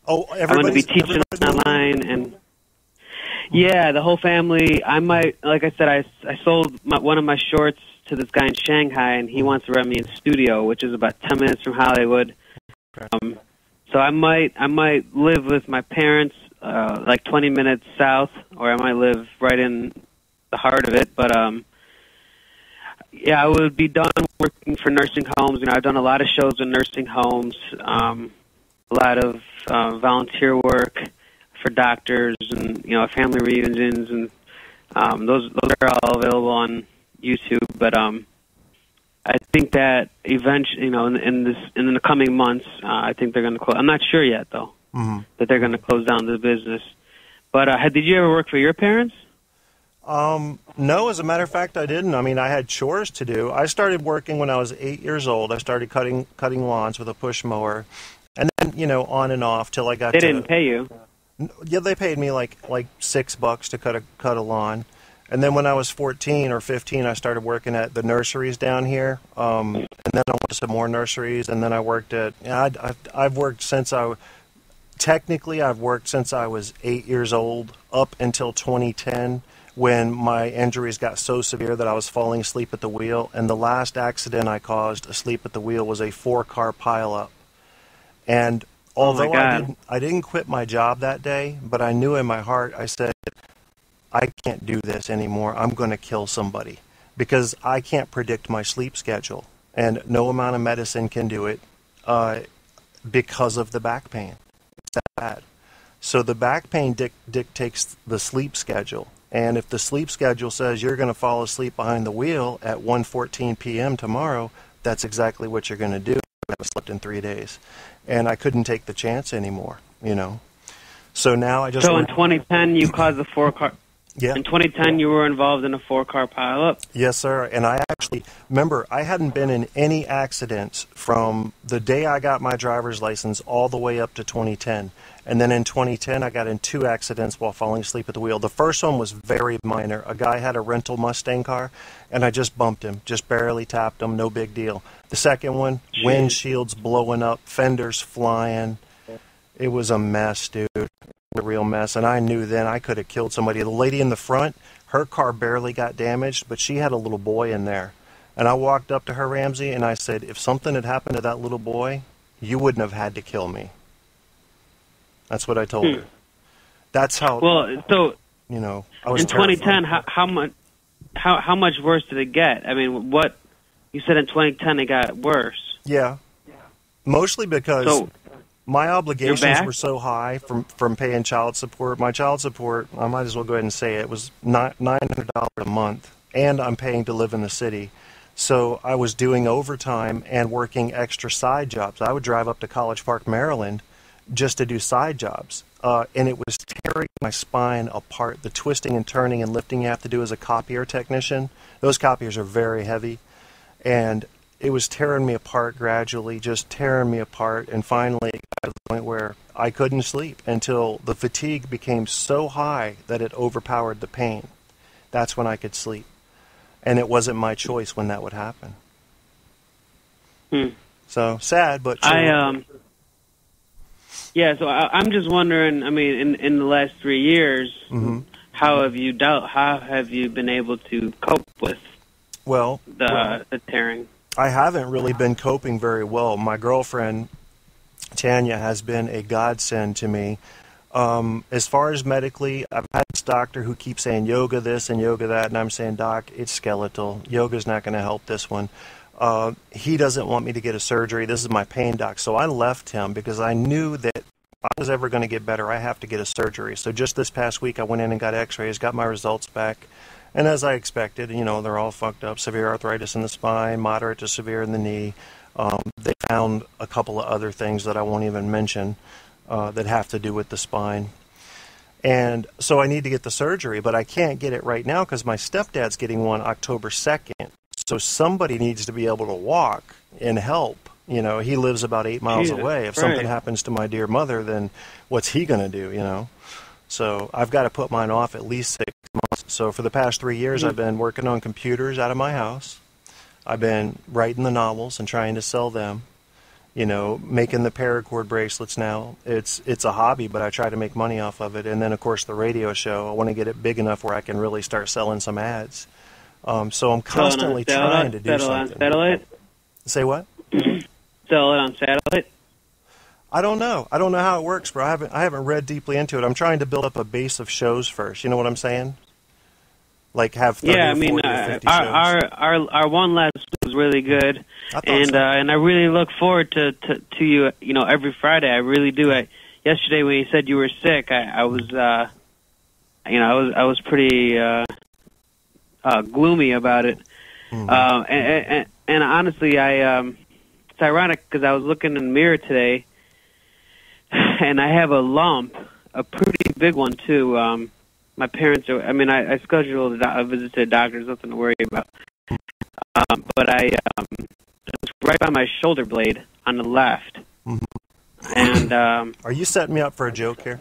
Oh, I'm going to be teaching online, and yeah, the whole family. I might, like I said, I sold one of my shorts to this guy in Shanghai, and he wants to rent me a studio, which is about 10 minutes from Hollywood. So I might live with my parents, like 20 minutes south, or I might live right in the heart of it. But I would be done working for nursing homes. I've done a lot of shows in nursing homes, a lot of volunteer work for doctors, and family reunions, and those are all available on YouTube. But I think that eventually, in the coming months, I think they're going to close. I'm not sure yet, though, that they're going to close down the business. But did you ever work for your parents? No, as a matter of fact, I didn't. I mean, I had chores to do. I started working when I was 8 years old. I started cutting lawns with a push mower, and then on and off till I got. They didn't pay you. Yeah, they paid me like $6 to cut a lawn. And then when I was 14 or 15, I started working at the nurseries down here. And then I went to some more nurseries, and then I worked at. I've worked since I've worked since I was 8 years old up until 2010, when my injuries got so severe that I was falling asleep at the wheel. And the last accident I caused asleep at the wheel was a 4-car pileup. And although I didn't quit my job that day, but I knew in my heart, I said, I can't do this anymore. I'm going to kill somebody, because I can't predict my sleep schedule, and no amount of medicine can do it because of the back pain. It's that bad. So the back pain dictates the sleep schedule, and if the sleep schedule says you're going to fall asleep behind the wheel at 1:14 p.m. tomorrow, that's exactly what you're going to do. I haven't slept in 3 days, and I couldn't take the chance anymore. So now I just. So in 2010, you caused the 4-car. Yeah. In 2010, you were involved in a 4-car pileup? Yes, sir. And I actually, remember, I hadn't been in any accidents from the day I got my driver's license all the way up to 2010. And then in 2010, I got in 2 accidents while falling asleep at the wheel. The first one was very minor. A guy had a rental Mustang car, and I just bumped him, just barely tapped him, no big deal. The second one, windshields blowing up, fenders flying. It was a mess, dude. A real mess, and I knew then I could have killed somebody. The lady in the front, her car barely got damaged, but she had a little boy in there. And I walked up to her, Ramsey, and I said, if something had happened to that little boy, you wouldn't have had to kill me. That's what I told her. That's how. Well, so I was in 2010. How much worse did it get? I mean, what you said in 2010 it got worse. Yeah, mostly because. My obligations were so high from paying child support. My child support, I might as well go ahead and say it, was $900 a month, and I'm paying to live in the city. So I was doing overtime and working extra side jobs. I would drive up to College Park, Maryland, just to do side jobs. And it was tearing my spine apart. The twisting and turning and lifting you have to do as a copier technician. Those copiers are very heavy. And it was tearing me apart gradually, just tearing me apart, and finally it got to the point where I couldn't sleep until the fatigue became so high that it overpowered the pain. That's when I could sleep. And it wasn't my choice when that would happen. So, sad, but true. So I'm just wondering, I mean, in the last 3 years, how have you been able to cope with Well, the tearing. I haven't really been coping very well. My girlfriend, Tanya, has been a godsend to me. As far as medically, I've had this doctor who keeps saying yoga this and yoga that, and I'm saying, Doc, it's skeletal. Yoga's not going to help this one. He doesn't want me to get a surgery. This is my pain doc. So I left him because I knew that if I was ever going to get better, I have to get a surgery. So just this past week, I went in and got x-rays, got my results back. And as I expected, they're all fucked up. Severe arthritis in the spine, moderate to severe in the knee. They found a couple of other things that I won't even mention that have to do with the spine. And so I need to get the surgery, but I can't get it right now because my stepdad's getting one October 2nd. So somebody needs to be able to walk and help. He lives about 8 miles away. If something happens to my dear mother, then what's he going to do, So I've got to put mine off at least 6 months. So for the past 3 years, I've been working on computers out of my house. I've been writing the novels and trying to sell them. Making the paracord bracelets now. It's a hobby, but I try to make money off of it. And then, of course, the radio show. I want to get it big enough where I can really start selling some ads. So I'm constantly trying to do something. Satellite? Say what? Sell it on satellite? I don't know. I don't know how it works, bro. I haven't read deeply into it. I'm trying to build up a base of shows first. You know what I'm saying? Like have 30 or 40 or 50 shows. Our one last was really good, and I really look forward to you. Every Friday. I really do. Yesterday when you said you were sick, I was I was pretty gloomy about it. And honestly, it's ironic because I was looking in the mirror today, and I have a lump, a pretty big one too. My parents are. I scheduled a visit to the doctor. There's nothing to worry about. But it's right by my shoulder blade on the left. And are you setting me up for a joke here?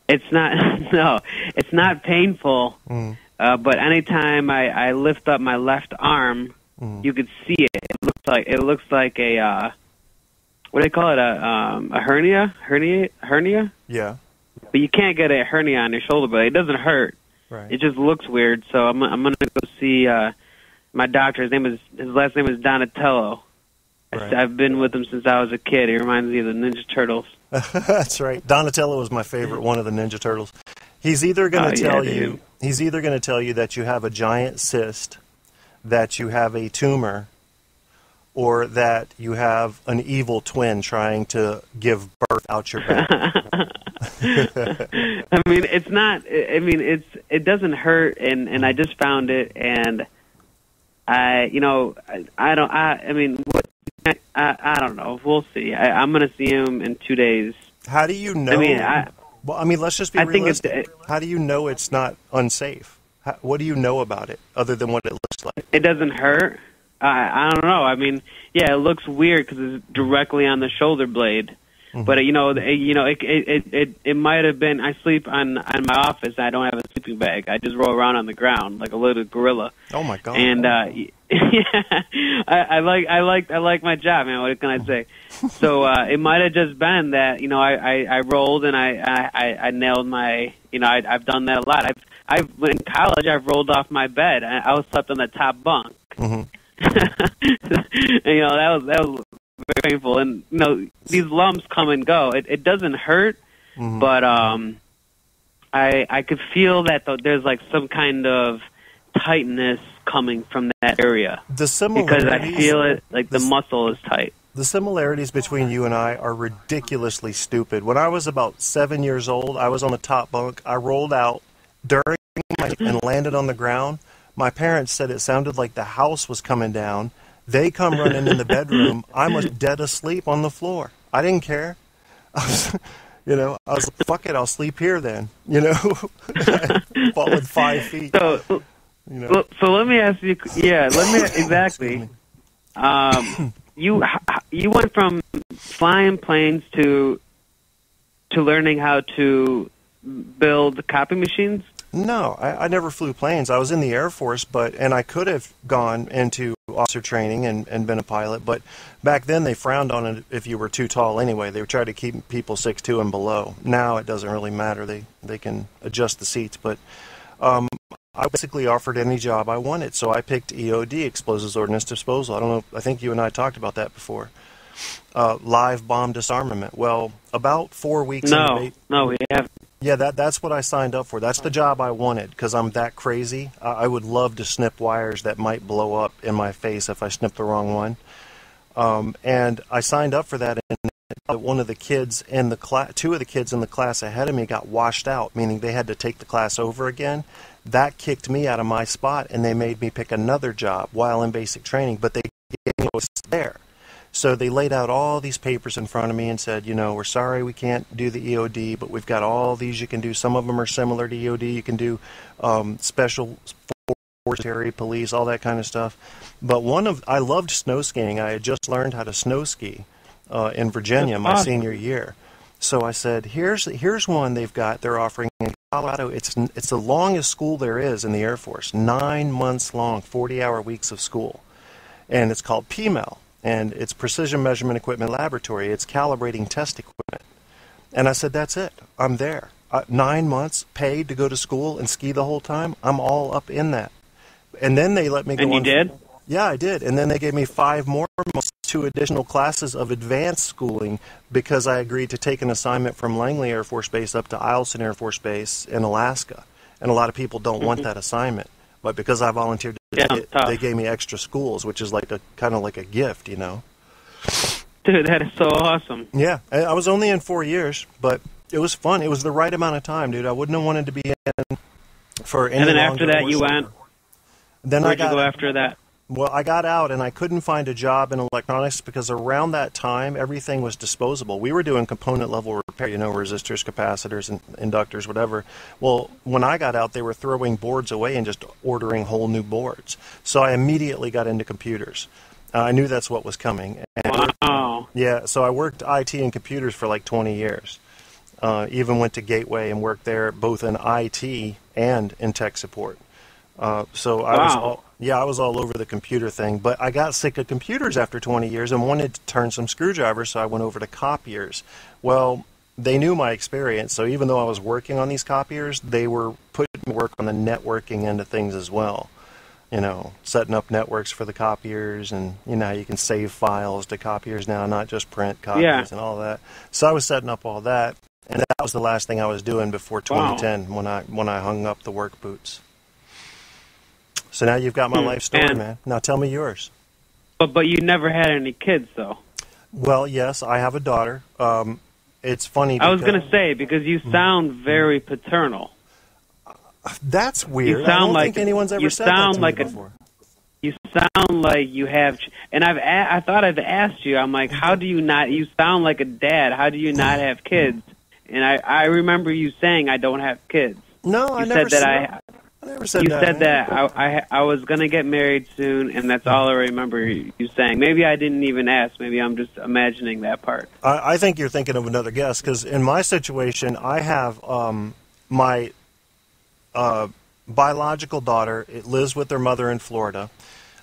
It's not. No, it's not painful. But anytime I lift up my left arm, you could see it. It looks like a what do they call it? A hernia? Hernia? Yeah. But you can't get a hernia on your shoulder, but it doesn't hurt. Right. It just looks weird. So I'm gonna go see my doctor. His last name is Donatello. Right. I've been with him since I was a kid. He reminds me of the Ninja Turtles. That's right. Donatello was my favorite one of the Ninja Turtles. He's either going to tell you that you have a giant cyst, that you have a tumor, or that you have an evil twin trying to give birth out your back. It's not. It doesn't hurt, and I just found it, and I don't know. We'll see. I'm going to see him in 2 days. How do you know? Let's just be realistic. How do you know it's not unsafe? What do you know about it other than what it looks like? It doesn't hurt. I don't know. It looks weird because it's directly on the shoulder blade. But it might have been. I sleep on my office. I don't have a sleeping bag. I just roll around on the ground like a little gorilla. Oh my god! And I like my job, man. What can I say? So it might have just been that I rolled and I nailed my. I've done that a lot. I've in college I've rolled off my bed. I was slept on the top bunk. That was very painful, and these lumps come and go. It doesn't hurt, but I could feel that there's like some kind of tightness coming from that area. Because I feel it like the muscle is tight. The similarities between you and I are ridiculously stupid. When I was about 7 years old, I was on the top bunk. I rolled out during and landed on the ground. My parents said it sounded like the house was coming down. They come running in the bedroom. I was dead asleep on the floor. I didn't care. I was like, fuck it, I'll sleep here then. Falling 5 feet. So let me ask you. Yeah, exactly. You went from flying planes to learning how to build copy machines? No, I never flew planes. I was in the Air Force, and I could have gone into officer training and been a pilot, but back then they frowned on it if you were too tall anyway. They tried to keep people 6'2" and below. Now it doesn't really matter. They can adjust the seats, but I basically offered any job I wanted, so I picked EOD, Explosives Ordnance Disposal. I don't know, I think you and I talked about that before. Live bomb disarmament. Well, about 4 weeks into No, we haven't. yeah, that's what I signed up for. That's the job I wanted because I'm that crazy. I would love to snip wires that might blow up in my face if I snipped the wrong one. And I signed up for that, and one of the kids in the class, two of the kids in the class ahead of me got washed out, meaning they had to take the class over again. That kicked me out of my spot, and they made me pick another job while in basic training, but they gave me what was there. So they laid out all these papers in front of me and said, we're sorry we can't do the EOD, but we've got all these you can do. Some of them are similar to EOD. You can do special forestry, police, all that kind of stuff. But I loved snow skiing. I had just learned how to snow ski in Virginia my senior year. So I said, here's one they're offering in Colorado. It's the longest school there is in the Air Force, 9 months long, 40-hour weeks of school. And it's called PMEL. And it's Precision Measurement Equipment Laboratory. It's calibrating test equipment. And I said, that's it. I'm there. 9 months paid to go to school and ski the whole time. I'm all up in that. And then they let me go on. And you did? Yeah, I did. And then they gave me 5 more months, 2 additional classes of advanced schooling because I agreed to take an assignment from Langley Air Force Base up to Eielson Air Force Base in Alaska. And a lot of people don't want that assignment. But because I volunteered to do it, they gave me extra schools, which is kind of like a gift, Dude, that is so awesome. Yeah, I was only in 4 years, but it was fun. It was the right amount of time, dude. I wouldn't have wanted to be in for any longer. And then after that, you went. Where'd you go after that? Well, I got out, and I couldn't find a job in electronics because around that time, everything was disposable. We were doing component-level repair, resistors, capacitors, and inductors, whatever. Well, when I got out, they were throwing boards away and just ordering whole new boards. So I immediately got into computers. I knew that's what was coming. And wow. Yeah, so I worked IT and computers for like 20 years. Even went to Gateway and worked there both in IT and in tech support. So I was all over the computer thing, but I got sick of computers after 20 years and wanted to turn some screwdrivers, so I went over to copiers. Well, they knew my experience, so even though I was working on these copiers, they were putting me to work on the networking end of things as well. Setting up networks for the copiers, and how you can save files to copiers now, not just print copies and all that. So I was setting up all that, and that was the last thing I was doing before 2010 when I hung up the work boots. So now you've got my life story, man. Now tell me yours. But you never had any kids, though. Well, yes, I have a daughter. It's funny. I was going to say, because you sound very paternal. That's weird. You sound I don't think anyone's ever said that to me before. You sound like you have, and I thought I've asked you. I'm like, how do you not? You sound like a dad. How do you not have kids? And I remember you saying, I don't have kids. No, I never said that. I never said that. You said that I was going to get married soon, and that's all I remember you saying. Maybe I didn't even ask. Maybe I'm just imagining that part. I think you're thinking of another guess, because in my situation, I have my biological daughter. It lives with their mother in Florida.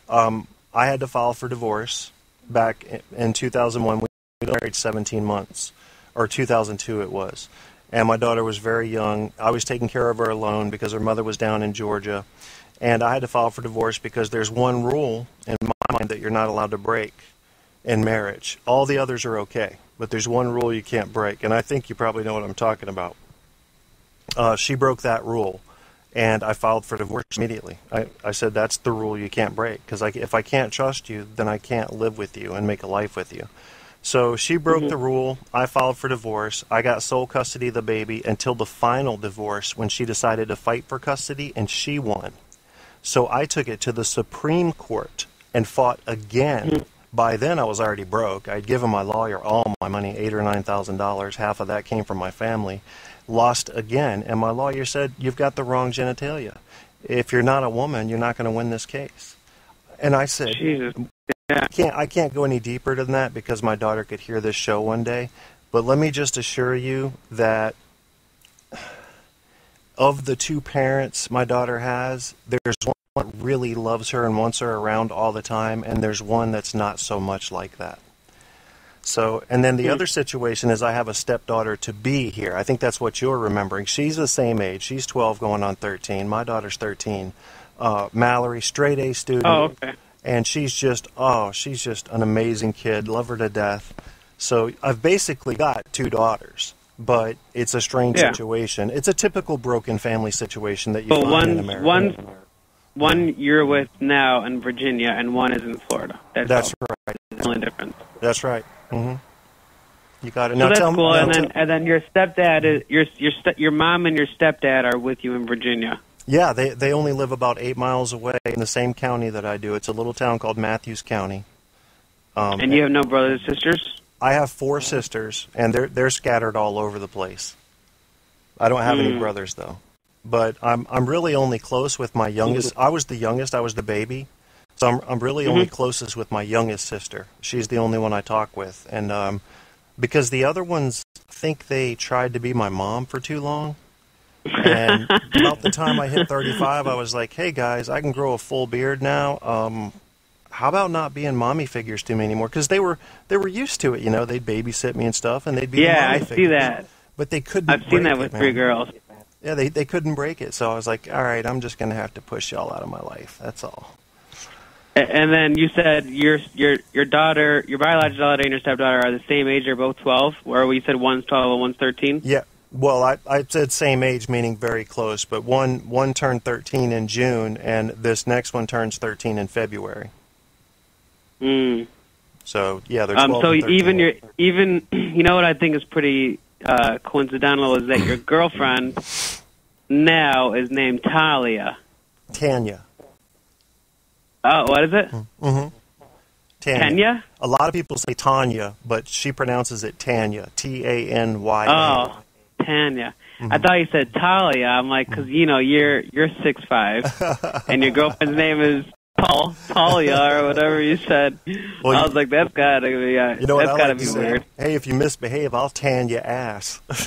I had to file for divorce back in 2001. We were married 17 months, or 2002 it was. And my daughter was very young. I was taking care of her alone because her mother was down in Georgia. And I had to file for divorce because there's one rule in my mind that you're not allowed to break in marriage. All the others are okay, but there's one rule you can't break. And I think you probably know what I'm talking about. She broke that rule, and I filed for divorce immediately. I said, that's the rule you can't break, because if I can't trust you, then I can't live with you and make a life with you. So she broke the rule. I filed for divorce. I got sole custody of the baby until the final divorce when she decided to fight for custody, and she won. So I took it to the Supreme Court and fought again. By then, I was already broke. I'd given my lawyer all my money, $8,000 or $9,000. Half of that came from my family. Lost again, and my lawyer said, you've got the wrong genitalia. If you're not a woman, you're not going to win this case. And I said, Jesus. I can't go any deeper than that because my daughter could hear this show one day. But let me just assure you that of the two parents my daughter has, there's one that really loves her and wants her around all the time, and there's one that's not so much like that. So, and then the other situation is I have a stepdaughter to be here. I think that's what you're remembering. She's the same age. She's 12 going on 13. My daughter's 13. Mallory, straight A student. Oh, okay. And she's just an amazing kid. Love her to death. So I've basically got two daughters, but it's a strange situation. It's a typical broken family situation that you find in America. One you're with now in Virginia, and one is in Florida. That's right. That's the only difference. That's right. Mm-hmm. You got it. So Now that's tell cool. me. And then your stepdad is your mom and your stepdad are with you in Virginia. Yeah, they only live about 8 miles away in the same county that I do. It's a little town called Matthews County. And you have no brothers or sisters? I have 4 sisters, and they're scattered all over the place. I don't have any brothers though. But I'm really only close with my youngest. I was the youngest. I was the baby, so I'm really only closest with my youngest sister. She's the only one I talk with, and because the other ones think they tried to be my mom for too long. And about the time I hit 35, I was like, "Hey guys, I can grow a full beard now. How about not being mommy figures to me anymore?" Because they were used to it, you know. They'd babysit me and stuff, and they'd be the mommy figures. See that. But they couldn't. I've seen that with 3 girls. Yeah, they couldn't break it, so I was like, all right, I'm just going to have to push y'all out of my life. That's all. And then you said your daughter, your biological daughter and your stepdaughter are the same age, they're both 12, or we said one's 12 and one's 13? Yeah, well, I said same age, meaning very close, but one turned 13 in June, and this next one turns 13 in February. So, yeah, they're 12 so and 13. even you know what I think is pretty coincidental is that your girlfriend now is named Talia. Tanya. Oh, what is it? Mm-hmm. Tanya? A lot of people say Tanya, but she pronounces it Tanya. Tanya. Oh, Tanya. I thought you said Talia. I'm like, because you know you're 6'5", and your girlfriend's name is Talia or whatever you said. Well, I was like, that's gotta be, you know what that's I gotta like be to say? weird. Hey, if you misbehave, I'll tan your ass. You're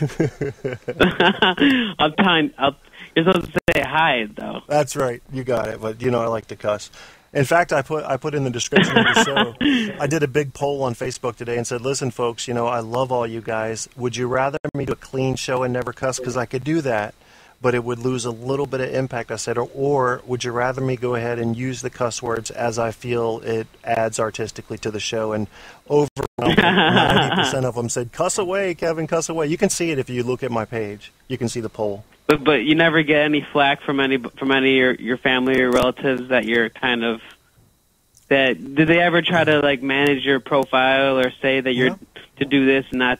supposed to say hi, though. That's right, you got it. But you know, I like to cuss. In fact, I put in the description of the show. I did a big poll on Facebook today and said, "Listen, folks, you know, I love all you guys. Would you rather me do a clean show and never cuss? Because I could do that, but it would lose a little bit of impact," I said, or would you rather me go ahead and use the cuss words as I feel it adds artistically to the show? And over 90% of them said, "Cuss away, Kevin, cuss away." You can see it if you look at my page. You can see the poll. But you never get any flack from any of your family or relatives that you're kind of that. Did they ever try to like manage your profile or say that you're to do this and not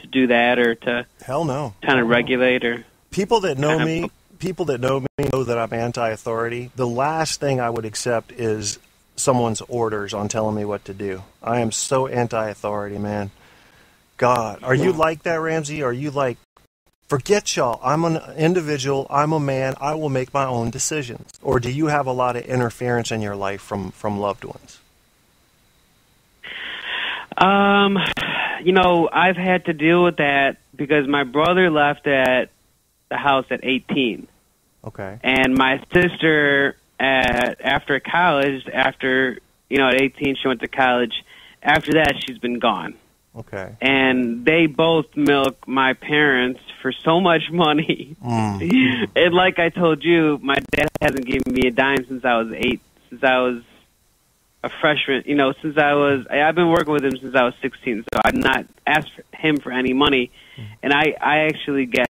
to do that, or to hell no kind of regulate or? People that know me know that I'm anti-authority. The last thing I would accept is someone's orders on telling me what to do. I am so anti-authority, man. God, are you like that, Ramsey? Are you like, forget y'all, I'm an individual, I'm a man, I will make my own decisions? Or do you have a lot of interference in your life from loved ones? You know, I've had to deal with that because my brother left at the house at 18. Okay. And my sister, after college, at 18, she went to college. After that, she's been gone. Okay. And they both milk my parents for so much money. And like I told you, my dad hasn't given me a dime since I was 8, since I was a freshman. You know, I've been working with him since I was 16, so I've not asked him for any money. And I actually get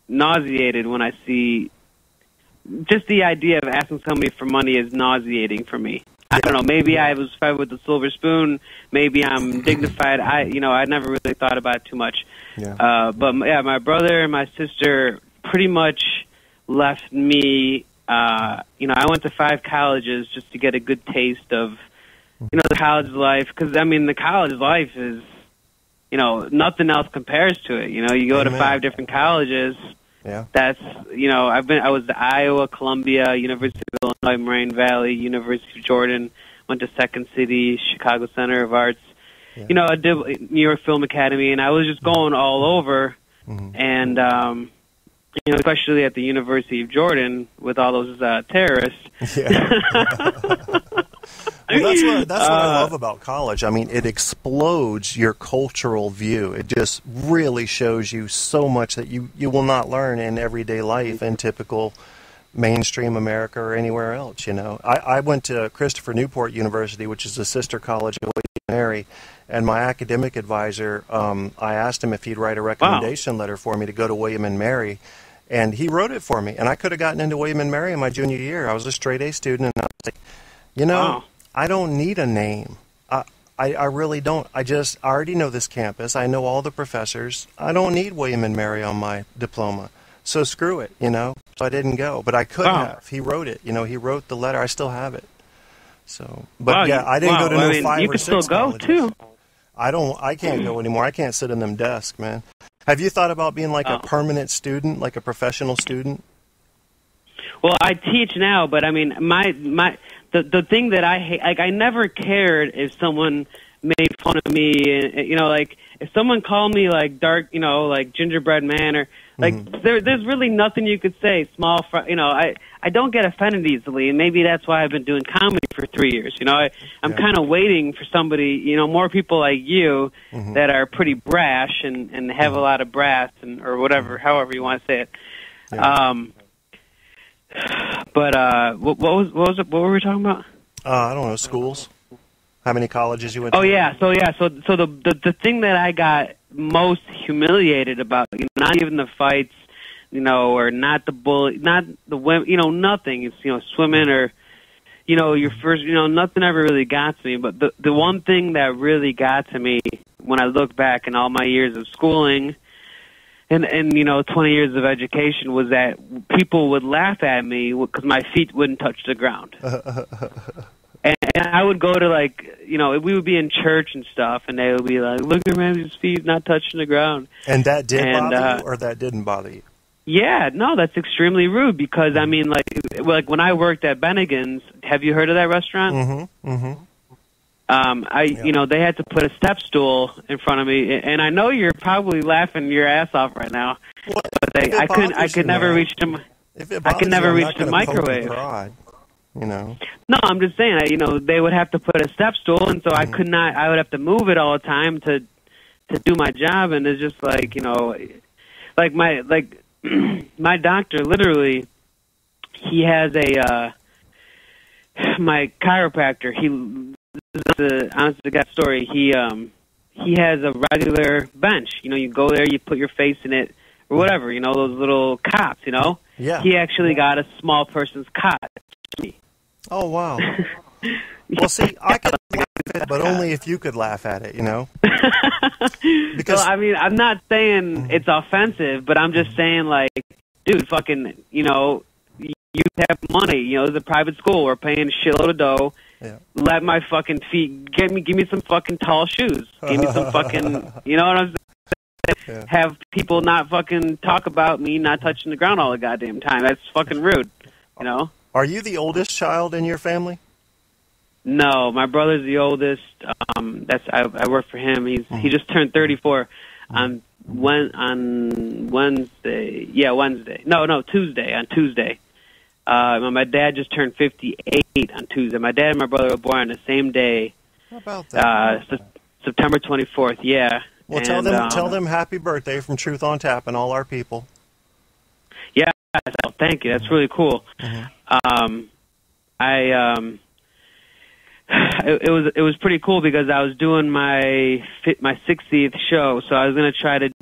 nauseated when I see just the idea of asking somebody for money is nauseating for me. I don't know. Maybe I was fed with a silver spoon. Maybe I'm dignified. I never really thought about it too much. Yeah. But yeah, my brother and my sister pretty much left me. I went to 5 colleges just to get a good taste of, the college life. Because I mean, the college life is, nothing else compares to it. You go to 5 different colleges. Yeah. That's, I was to Iowa, Columbia, University of Illinois, Moraine Valley, University of Jordan, went to Second City, Chicago Center of Arts, I did New York Film Academy, and I was just going all over. And, especially at the University of Jordan with all those terrorists. Yeah. Well, that's what I love about college. I mean, it explodes your cultural view. It just really shows you so much that you will not learn in everyday life in typical mainstream America or anywhere else, you know. I went to Christopher Newport University, which is a sister college of William and Mary, and my academic advisor, I asked him if he'd write a recommendation letter for me to go to William and Mary, and he wrote it for me. And I could have gotten into William and Mary in my junior year. I was a straight A student, and I was like, you know, I don't need a name. I really don't. I already know this campus. I know all the professors. I don't need William and Mary on my diploma. So screw it, you know. So I didn't go, but I could have. He wrote it. You know, he wrote the letter. I still have it. So, but yeah, I didn't go to no 5 you or could 6 still go too. I can't go anymore. I can't sit in them desks, man. Have you thought about being like a permanent student, like a professional student? Well, I teach now, but I mean, the thing that I hate, like, I never cared if someone made fun of me, and, you know, like, if someone called me, like, dark, you know, like, gingerbread man, or, like, there's really nothing you could say, you know, I don't get offended easily, and maybe that's why I've been doing comedy for 3 years, you know, I'm kind of waiting for somebody, you know, more people like you that are pretty brash and have a lot of brass, or whatever, however you want to say it. Yeah. But what were we talking about? I don't know, schools. How many colleges you went to? So the thing that I got most humiliated about, you know, not even the fights, you know, or not the bully, not the women, you know, nothing. It's, you know, swimming or, you know, your first, you know, nothing ever really got to me. But the one thing that really got to me when I look back in all my years of schooling, and you know, 20 years of education, was that people would laugh at me because my feet wouldn't touch the ground. And I would go to, like, you know, we would be in church and stuff, and they would be like, look at Ramsey's feet not touching the ground. And that did bother you, or that didn't bother you? Yeah, no, that's extremely rude because, I mean, like when I worked at Bennigan's, have you heard of that restaurant? You know, they had to put a step stool in front of me, and I know you're probably laughing your ass off right now. Well, but I could never reach the microwave. You know. No, I'm just saying, you know, they would have to put a step stool, and so I would have to move it all the time to do my job, and it's just like, you know, like my doctor, literally, he has my chiropractor, this is the honest to God story, he has a regular bench, you know, you go there, you put your face in it, or whatever, you know, those little cots, you know? Yeah. He actually got a small person's cot. Oh, wow. Well, see, I could laugh at it, but only if you could laugh at it, you know? Because, well, I mean, I'm not saying it's offensive, but I'm just saying, like, dude, fucking, you know, you have money, you know, it's a private school, we're paying a shitload of dough. Yeah. Let my fucking feet, give me some fucking tall shoes. Give me some fucking, you know what I'm saying? Yeah. Have people not fucking talk about me not touching the ground all the goddamn time. That's fucking rude, you know? Are you the oldest child in your family? No, my brother's the oldest. I work for him. He just turned 34 on Wednesday. Yeah, Wednesday. No, Tuesday. On Tuesday. My dad just turned 58 on Tuesday. My dad and my brother were born on the same day. How about that? September 24th. Yeah. Well, tell them happy birthday from Truth on Tap and all our people. Yeah, thank you. That's really cool. It was pretty cool because I was doing my 60th show, so I was gonna trying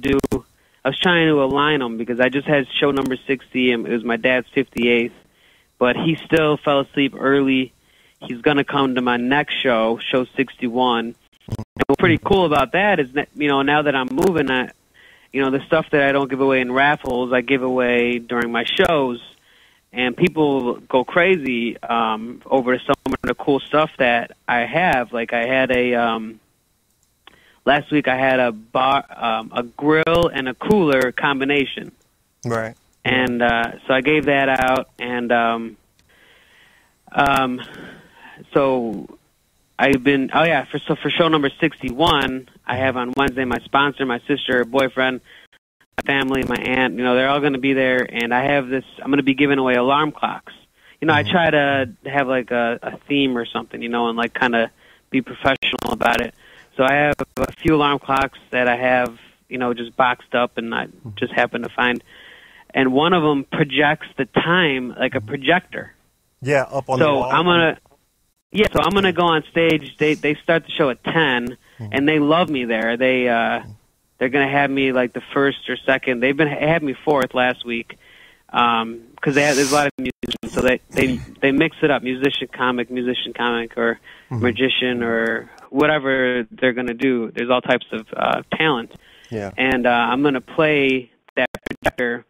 to align them because I just had show number 60 and it was my dad's 58th, but he still fell asleep early. He's gonna come to my next show 61. And what's pretty cool about that is that, you know, now that I'm moving, you know, the stuff that I don't give away in raffles, I give away during my shows. And people go crazy over some of the cool stuff that I have. Like I had last week I had a grill and a cooler combination. Right. And so I gave that out, and so I've been for show number 61, I have on Wednesday my sponsor, my sister, her boyfriend, my family, my aunt, you know, they're all going to be there, and I have I'm going to be giving away alarm clocks. I try to have like a theme or something, and like kind of be professional about it. So I have a few alarm clocks that I have, just boxed up, and I just happen to find. And one of them projects the time like a projector. Yeah, up on the wall. So I'm gonna go on stage. They start the show at 10, and they love me there. They're gonna have me like the first or second. They've had me fourth last week because there's a lot of musicians, so they mix it up: musician comic, or magician, or whatever they're gonna do. There's all types of talent. Yeah. And I'm gonna play that projector.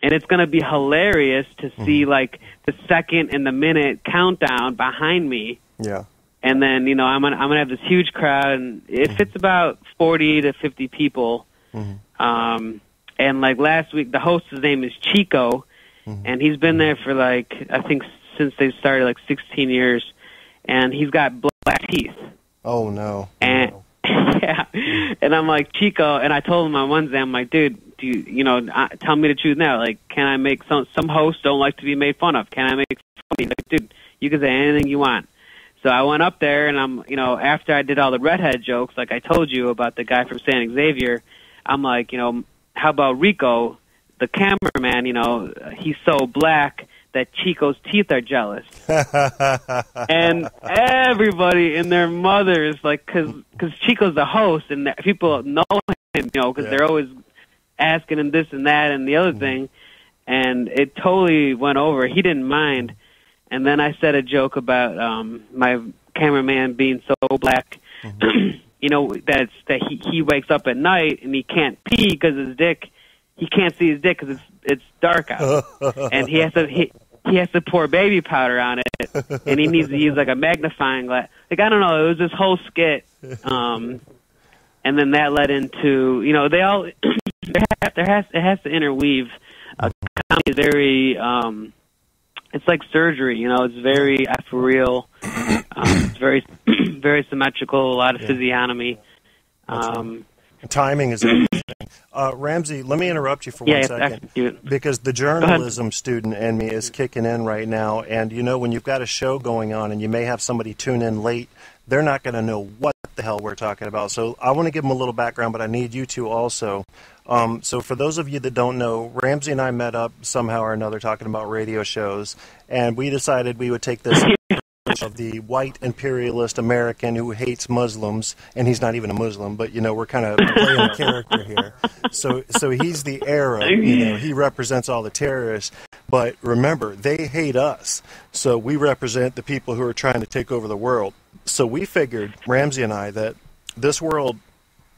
And it's going to be hilarious to see, like, the second and the minute countdown behind me. Yeah. And then, I'm gonna have this huge crowd, and it fits about 40 to 50 people. And, like, last week, the host's name is Chico, and he's been there for, like, I think since they started, like, 16 years. And he's got black teeth. Oh, no. And, yeah. And I'm like, Chico, and I told him on Wednesday, I'm like, dude, tell me to choose now. Like, can I make some hosts don't like to be made fun of? Can I make fun of? Like, dude, you can say anything you want. So I went up there, and I'm, after I did all the redhead jokes, like I told you about the guy from San Xavier, I'm like, how about Rico, the cameraman? He's so black that Chico's teeth are jealous. And everybody and their mothers, like, because Chico's the host, and people know him, because they're always asking him this and that and the other thing, and it totally went over. He didn't mind. And then I said a joke about my cameraman being so black, that he wakes up at night and he can't pee because he can't see his dick because it's dark out, and he has to pour baby powder on it, and he needs to use like a magnifying glass. Like, I don't know, it was this whole skit, and then that led into they all. It has to interweave. Comedy is very, it's like surgery, it's very for real. It's very, very symmetrical, a lot of physiognomy. Timing is everything. Ramsey, let me interrupt you for 1 second. Because the journalism student in me is kicking in right now, and when you've got a show going on and you may have somebody tune in late, they're not going to know what the hell we're talking about. So I want to give them a little background, but I need you to also. So for those of you that don't know, Ramsey and I met up somehow or another talking about radio shows, and we decided we would take this of the white imperialist American who hates Muslims, and he's not even a Muslim, but we're kind of playing a character here. So he's the Arab, he represents all the terrorists. But remember, they hate us, so we represent the people who are trying to take over the world. So we figured, Ramsey and I, that this world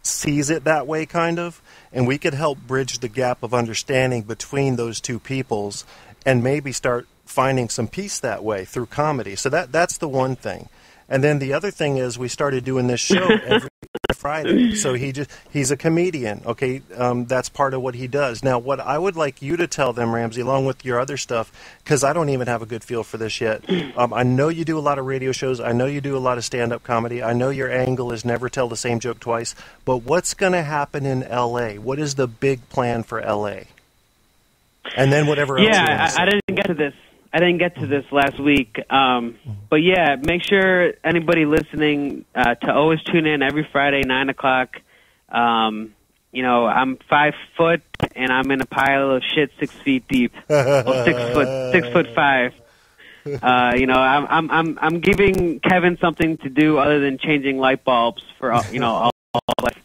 sees it that way, kind of, and we could help bridge the gap of understanding between those two peoples and maybe start finding some peace that way through comedy. So that's the one thing. And then the other thing is we started doing this show every Friday. So he's a comedian, okay? That's part of what he does. Now, what I would like you to tell them, Ramsey, along with your other stuff, because I don't even have a good feel for this yet. I know you do a lot of radio shows. I know you do a lot of stand-up comedy. I know your angle is never tell the same joke twice. But what's going to happen in L.A.? What is the big plan for L.A.? And then whatever else you want to say. I didn't get to this. I didn't get to this last week, but yeah, make sure anybody listening to always tune in every Friday, 9 o'clock. I'm 5 foot and I'm in a pile of shit 6 feet deep. Well, 6'5". I'm giving Kevin something to do other than changing light bulbs for all life.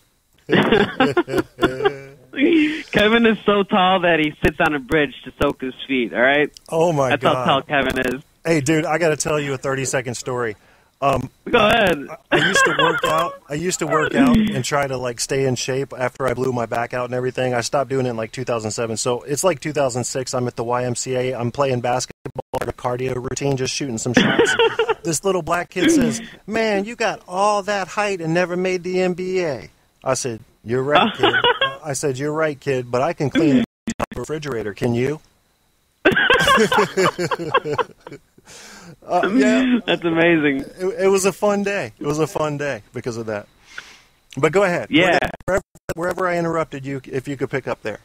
Kevin is so tall that he sits on a bridge to soak his feet, all right? Oh, my God. That's how tall Kevin is. Hey, dude, I got to tell you a 30-second story. Go ahead. I used to work out and try to, stay in shape after I blew my back out and everything. I stopped doing it in, 2007. So it's like 2006. I'm at the YMCA. I'm playing basketball, a cardio routine, just shooting some shots. This little black kid says, "Man, you got all that height and never made the NBA." I said, "You're right, kid." I said, "You're right, kid, but I can clean a refrigerator. Can you?" Yeah, that's amazing. It was a fun day. It was a fun day because of that. But go ahead. Yeah. Wherever I interrupted you, if you could pick up there.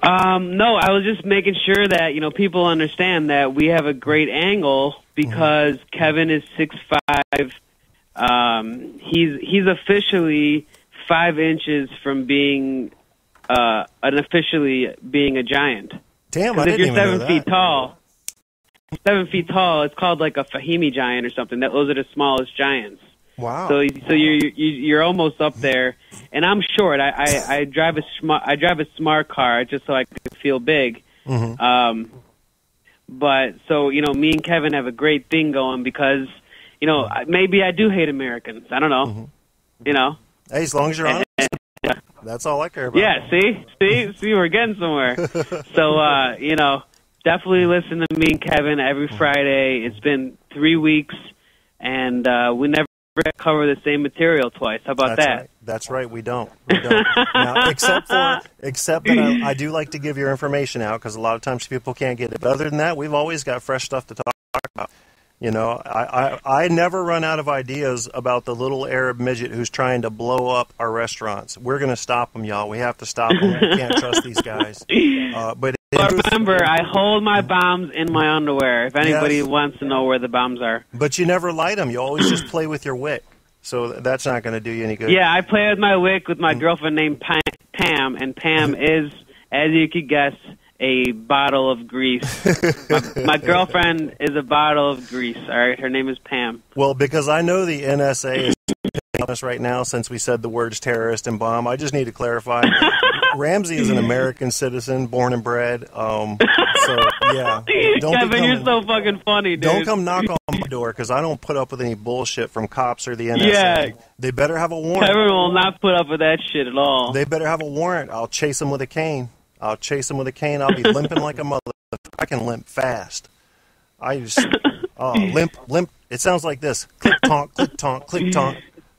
No, I was just making sure that, people understand that we have a great angle because Kevin is 6'5". He's officially 5 inches from being officially being a giant. Damn, I Because if didn't you're even know 7 feet that. tall, 7 feet tall, it's called like a Fahimi giant or something. Those are the smallest giants. Wow. So you're almost up there, and I'm short. I drive a smart car just so I can feel big. Mm-hmm. But so me and Kevin have a great thing going because maybe I do hate Americans. I don't know. Mm-hmm. Hey, as long as you're honest, that's all I care about. Yeah. See, we're getting somewhere. So definitely listen to me and Kevin every Friday. It's been 3 weeks, and we never cover the same material twice. How about That's that? Right. That's right. We don't. Now, except that I do like to give your information out because a lot of times people can't get it. But other than that, we've always got fresh stuff to talk about. I never run out of ideas about the little Arab midget who's trying to blow up our restaurants. We're going to stop him, y'all. We have to stop him. We can't trust these guys. But remember, I hold my bombs in my underwear. If anybody wants to know where the bombs are. But you never light them. You always just play with your wick. So that's not going to do you any good. Yeah, I play with my wick with my girlfriend named Pam, and Pam is, as you could guess, a bottle of grease. My girlfriend is a bottle of grease, all right? Her name is Pam. Well, because I know the NSA is on us right now since we said the words terrorist and bomb, I just need to clarify. Ramsey is an American citizen, born and bred. So, yeah. Kevin, you're so fucking funny, dude. Don't come knock on my door because I don't put up with any bullshit from cops or the NSA. Yeah. They better have a warrant. Kevin will not put up with that shit at all. They better have a warrant. I'll chase them with a cane. I'll be limping like a mother. I can limp fast. Limp. It sounds like this. Click, tonk, click, tonk, click, tonk.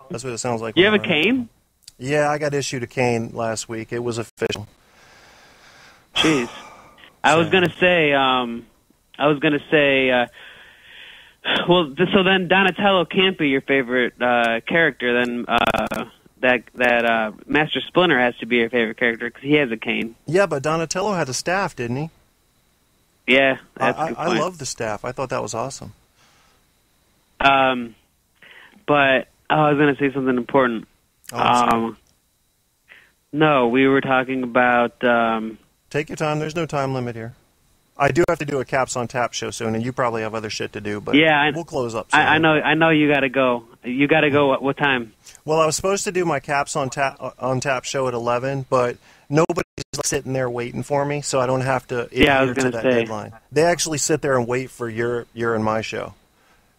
That's what it sounds like. You have a cane? Yeah, I got issued a cane last week. It was official. Jeez. I was gonna say, so then Donatello can't be your favorite character. Then that Master Splinter has to be your favorite character because he has a cane. Yeah, but Donatello had a staff, didn't he? Yeah, that's a good point. I love the staff. I thought that was awesome. But I was gonna say something important. No, we were talking about. Take your time. There's no time limit here. I do have to do a Caps on Tap show soon, and you probably have other shit to do. But we'll close up soon. I know. You got to go. You got to go. What time? Well, I was supposed to do my Caps on Tap show at 11, but nobody's sitting there waiting for me, so I don't have to adhere to that deadline. They actually sit there and wait for your and my show.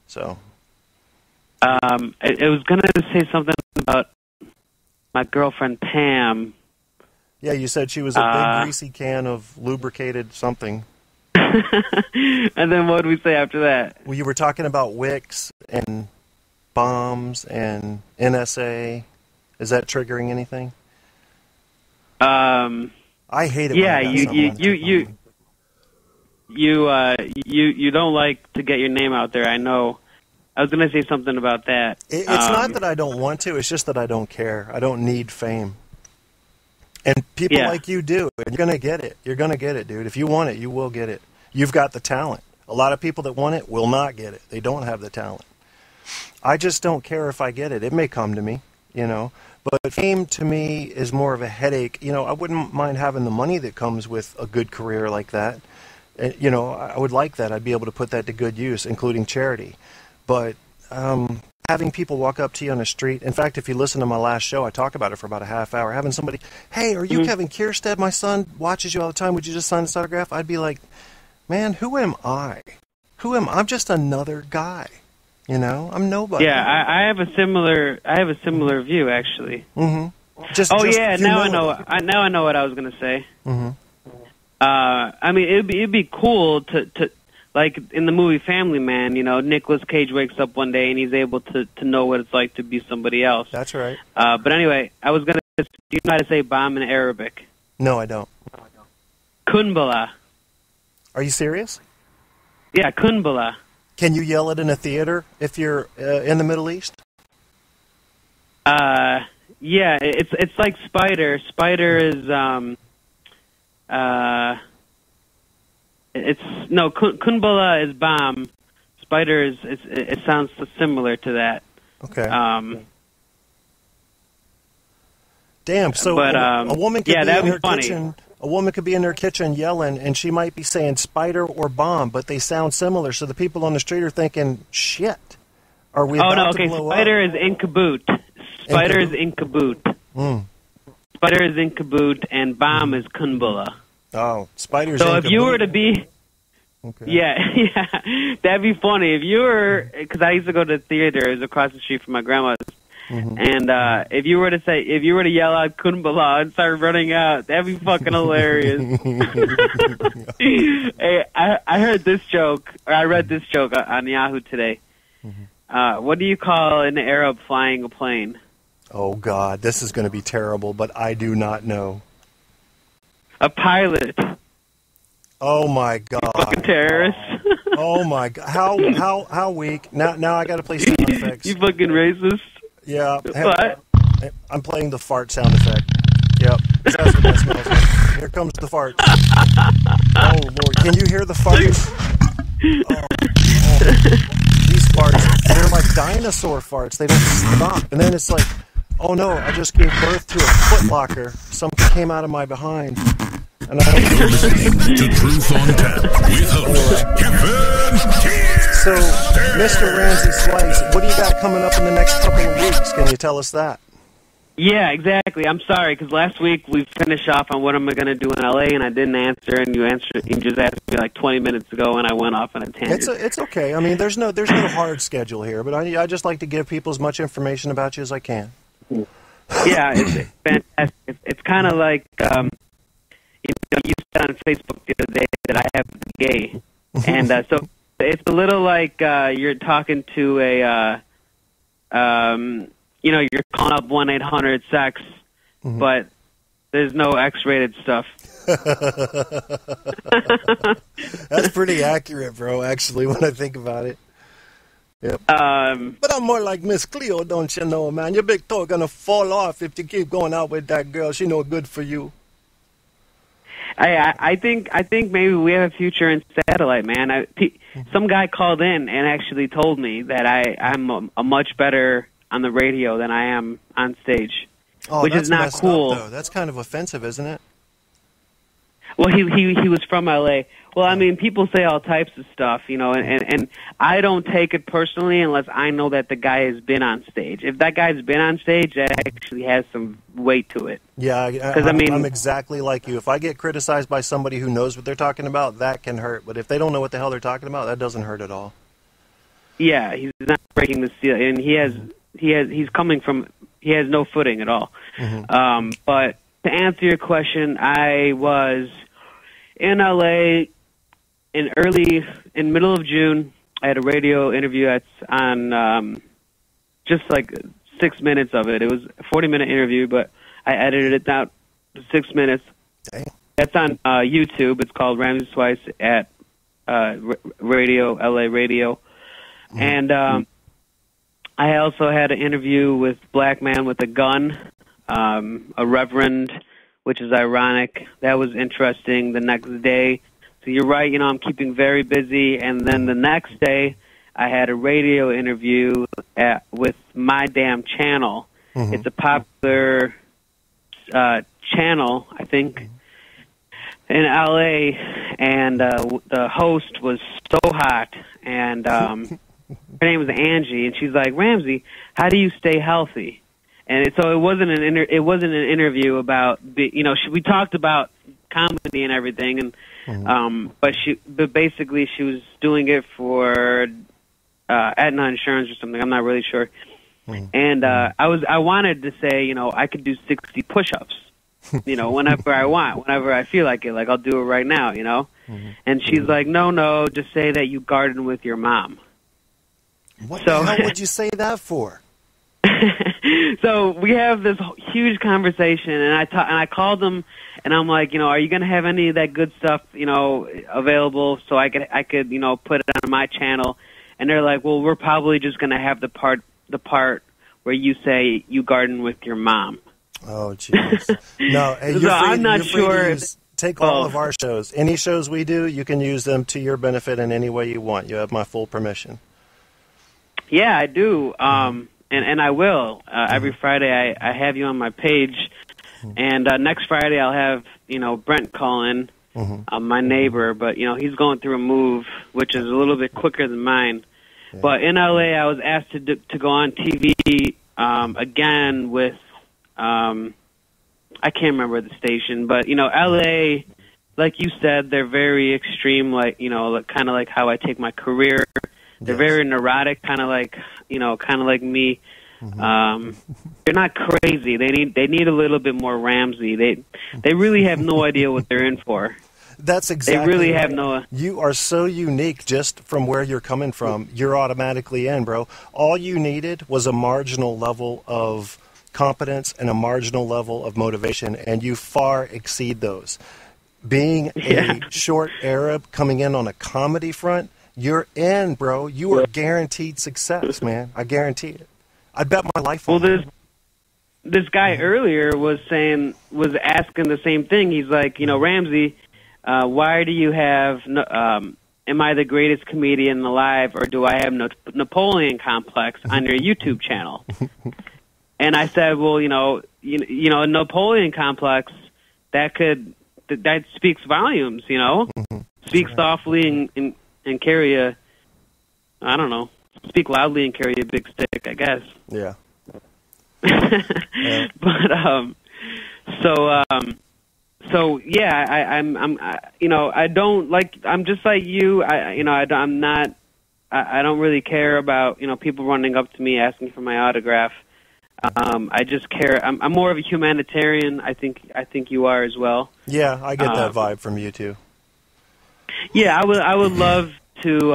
So. I was going to say something about my girlfriend Pam. Yeah, you said she was a big greasy can of lubricated something. And then what did we say after that? Well, you were talking about wicks and bombs and NSA. Is that triggering anything? I hate it. Yeah, you don't like to get your name out there. I know. I was going to say something about that. It's not that I don't want to. It's just that I don't care. I don't need fame. And people like you do. You're going to get it. You're going to get it, dude. If you want it, you will get it. You've got the talent. A lot of people that want it will not get it. They don't have the talent. I just don't care if I get it. It may come to me, But fame to me is more of a headache. I wouldn't mind having the money that comes with a good career like that. I would like that. I'd be able to put that to good use, including charity. But having people walk up to you on the street. In fact, if you listen to my last show, I talk about it for about a half hour. Having somebody, hey, are you Kevin Kierstead? My son watches you all the time. Would you just sign this autograph? I'd be like, man, who am I? I'm just another guy. I'm nobody. Yeah, I have a similar view actually. Mm-hmm. Now I know what I was gonna say. Mm-hmm. I mean, it'd be cool to like in the movie Family Man. Nicolas Cage wakes up one day and he's able to know what it's like to be somebody else. That's right. But anyway, I was gonna. Do you know how to say bomb in Arabic? No, I don't. Kunbala. Are you serious? Yeah, Kunbala. Can you yell it in a theater if you're in the Middle East? Yeah, it's like spider. Spider is Kunbala is bomb. Spider is it sounds similar to that. Okay. Damn. So but, a woman could be that'd in be her funny. kitchen. A woman could be in her kitchen yelling, and she might be saying spider or bomb, but they sound similar. So the people on the street are thinking, "Shit, are we about to blow Spider up?" is inkaboot. Spider is inkaboot. Spider is inkaboot, and bomb is kunbala. Oh, spiders. So if you were to be, okay. yeah, that'd be funny. If you were, because I used to go to the theater, it was across the street from my grandma's. And if you were to yell out "Kunbala" and start running out, that'd be fucking hilarious. Hey, I heard this joke, or I read this joke on Yahoo today. What do you call an Arab flying a plane? Oh God, this is going to be terrible, but I do not know. A pilot. Oh my God! You fucking terrorist. Oh my God! How weak? Now I got to play sound effects. You fucking racist. Yeah. What? I'm playing the fart sound effect. Yep. That's what that smells like. Here comes the fart. Oh, Lord. Can you hear the farts? Oh. These farts, they're like dinosaur farts. They don't stop. And then it's like, oh, no, I just gave birth to a footlocker. Something came out of my behind. And I don't Listening to Truth on Tap with host Kevin. So, Mr. Ramsey Slice, what do you got coming up in the next couple of weeks? Can you tell us that? Yeah, exactly. I'm sorry, because last week we finished off on what am I going to do in L.A., and I didn't answer, and you just asked me like 20 minutes ago, and I went off on a tangent. It's okay. I mean, there's no hard schedule here, but I just like to give people as much information about you as I can. Yeah, it's fantastic. It's kind of like, you said on Facebook the other day that I have the gay, and so it's a little like you're talking to you're calling up 1-800-SEX, but there's no X-rated stuff. That's pretty accurate, bro, actually, when I think about it. Yep. But I'm more like Miss Cleo, don't you know, man? Your big toe gonna fall off if you keep going out with that girl. She no good for you. I think maybe we have a future in satellite, man. Some guy called in and actually told me that I'm a much better on the radio than I am on stage, which is not cool. Though. That's kind of offensive, isn't it? Well, he was from L.A. Well, I mean, people say all types of stuff, and I don't take it personally unless I know that the guy has been on stage. If that guy's been on stage, that actually has some weight to it. Yeah, because I'm exactly like you. If I get criticized by somebody who knows what they're talking about, that can hurt. But if they don't know what the hell they're talking about, that doesn't hurt at all. Yeah, he's not breaking the seal, and he has no footing at all. But to answer your question, I was in LA in middle of June. I had a radio interview that's on just like 6 minutes of it. It was a 40-minute interview, but I edited it down to 6 minutes. Dang. That's on YouTube. It's called Ramsey Slice at Radio, LA Radio. And I also had an interview with Black Man with a Gun, a reverend, which is ironic. That was interesting the next day. So you're right, I'm keeping very busy. And then the next day, I had a radio interview with My Damn Channel. It's a popular channel, I think, in L.A., and the host was so hot, and her name was Angie, and she's like, Ramsey, how do you stay healthy? And so it wasn't an interview about we talked about comedy and everything, and but basically she was doing it for Aetna Insurance or something. I'm not really sure. And I wanted to say I could do 60 push-ups, whenever I want, whenever I feel like it. Like I'll do it right now, And she's like, no, just say that you garden with your mom. What the hell would you say that for? So we have this huge conversation, and I called them, and I'm like, are you going to have any of that good stuff, available so I could put it on my channel? And they're like, well, we're probably just going to have the part where you say you garden with your mom. Oh, jeez. No, hey, so I'm not sure. take all of our shows. Any shows we do, you can use them to your benefit in any way you want. You have my full permission. Yeah, I do. And I will. Every Friday I have you on my page. And next Friday I'll have, Brent call in, my neighbor. But, he's going through a move, which is a little bit quicker than mine. Yeah. But in L.A., I was asked to go on TV again with, I can't remember the station. But, L.A., like you said, they're very extreme, like, kind of like how I take my career. They're very neurotic, kind of like me. They're not crazy. They need a little bit more Ramsey. They really have no idea what they're in for. That's exactly. They really have no. You are so unique just from where you're coming from. You're automatically in, bro. All you needed was a marginal level of competence and a marginal level of motivation, and you far exceed those. Being a short Arab coming in on a comedy front, you're in, bro. You are guaranteed success, man. I guarantee it. I'd bet my life on it. This guy earlier was asking the same thing. He's like, Ramsey, why do you have, am I the greatest comedian alive, or do I have Napoleon complex on your YouTube channel? And I said, well, a Napoleon complex, that speaks volumes, speak softly and carry a, I don't know, speak loudly and carry a big stick, I guess. Yeah. But so yeah, I don't like. I'm just like you. I'm not. I don't really care about people running up to me asking for my autograph. I just care. I'm more of a humanitarian. I think you are as well. Yeah, I get that vibe from you too. Yeah, I would love to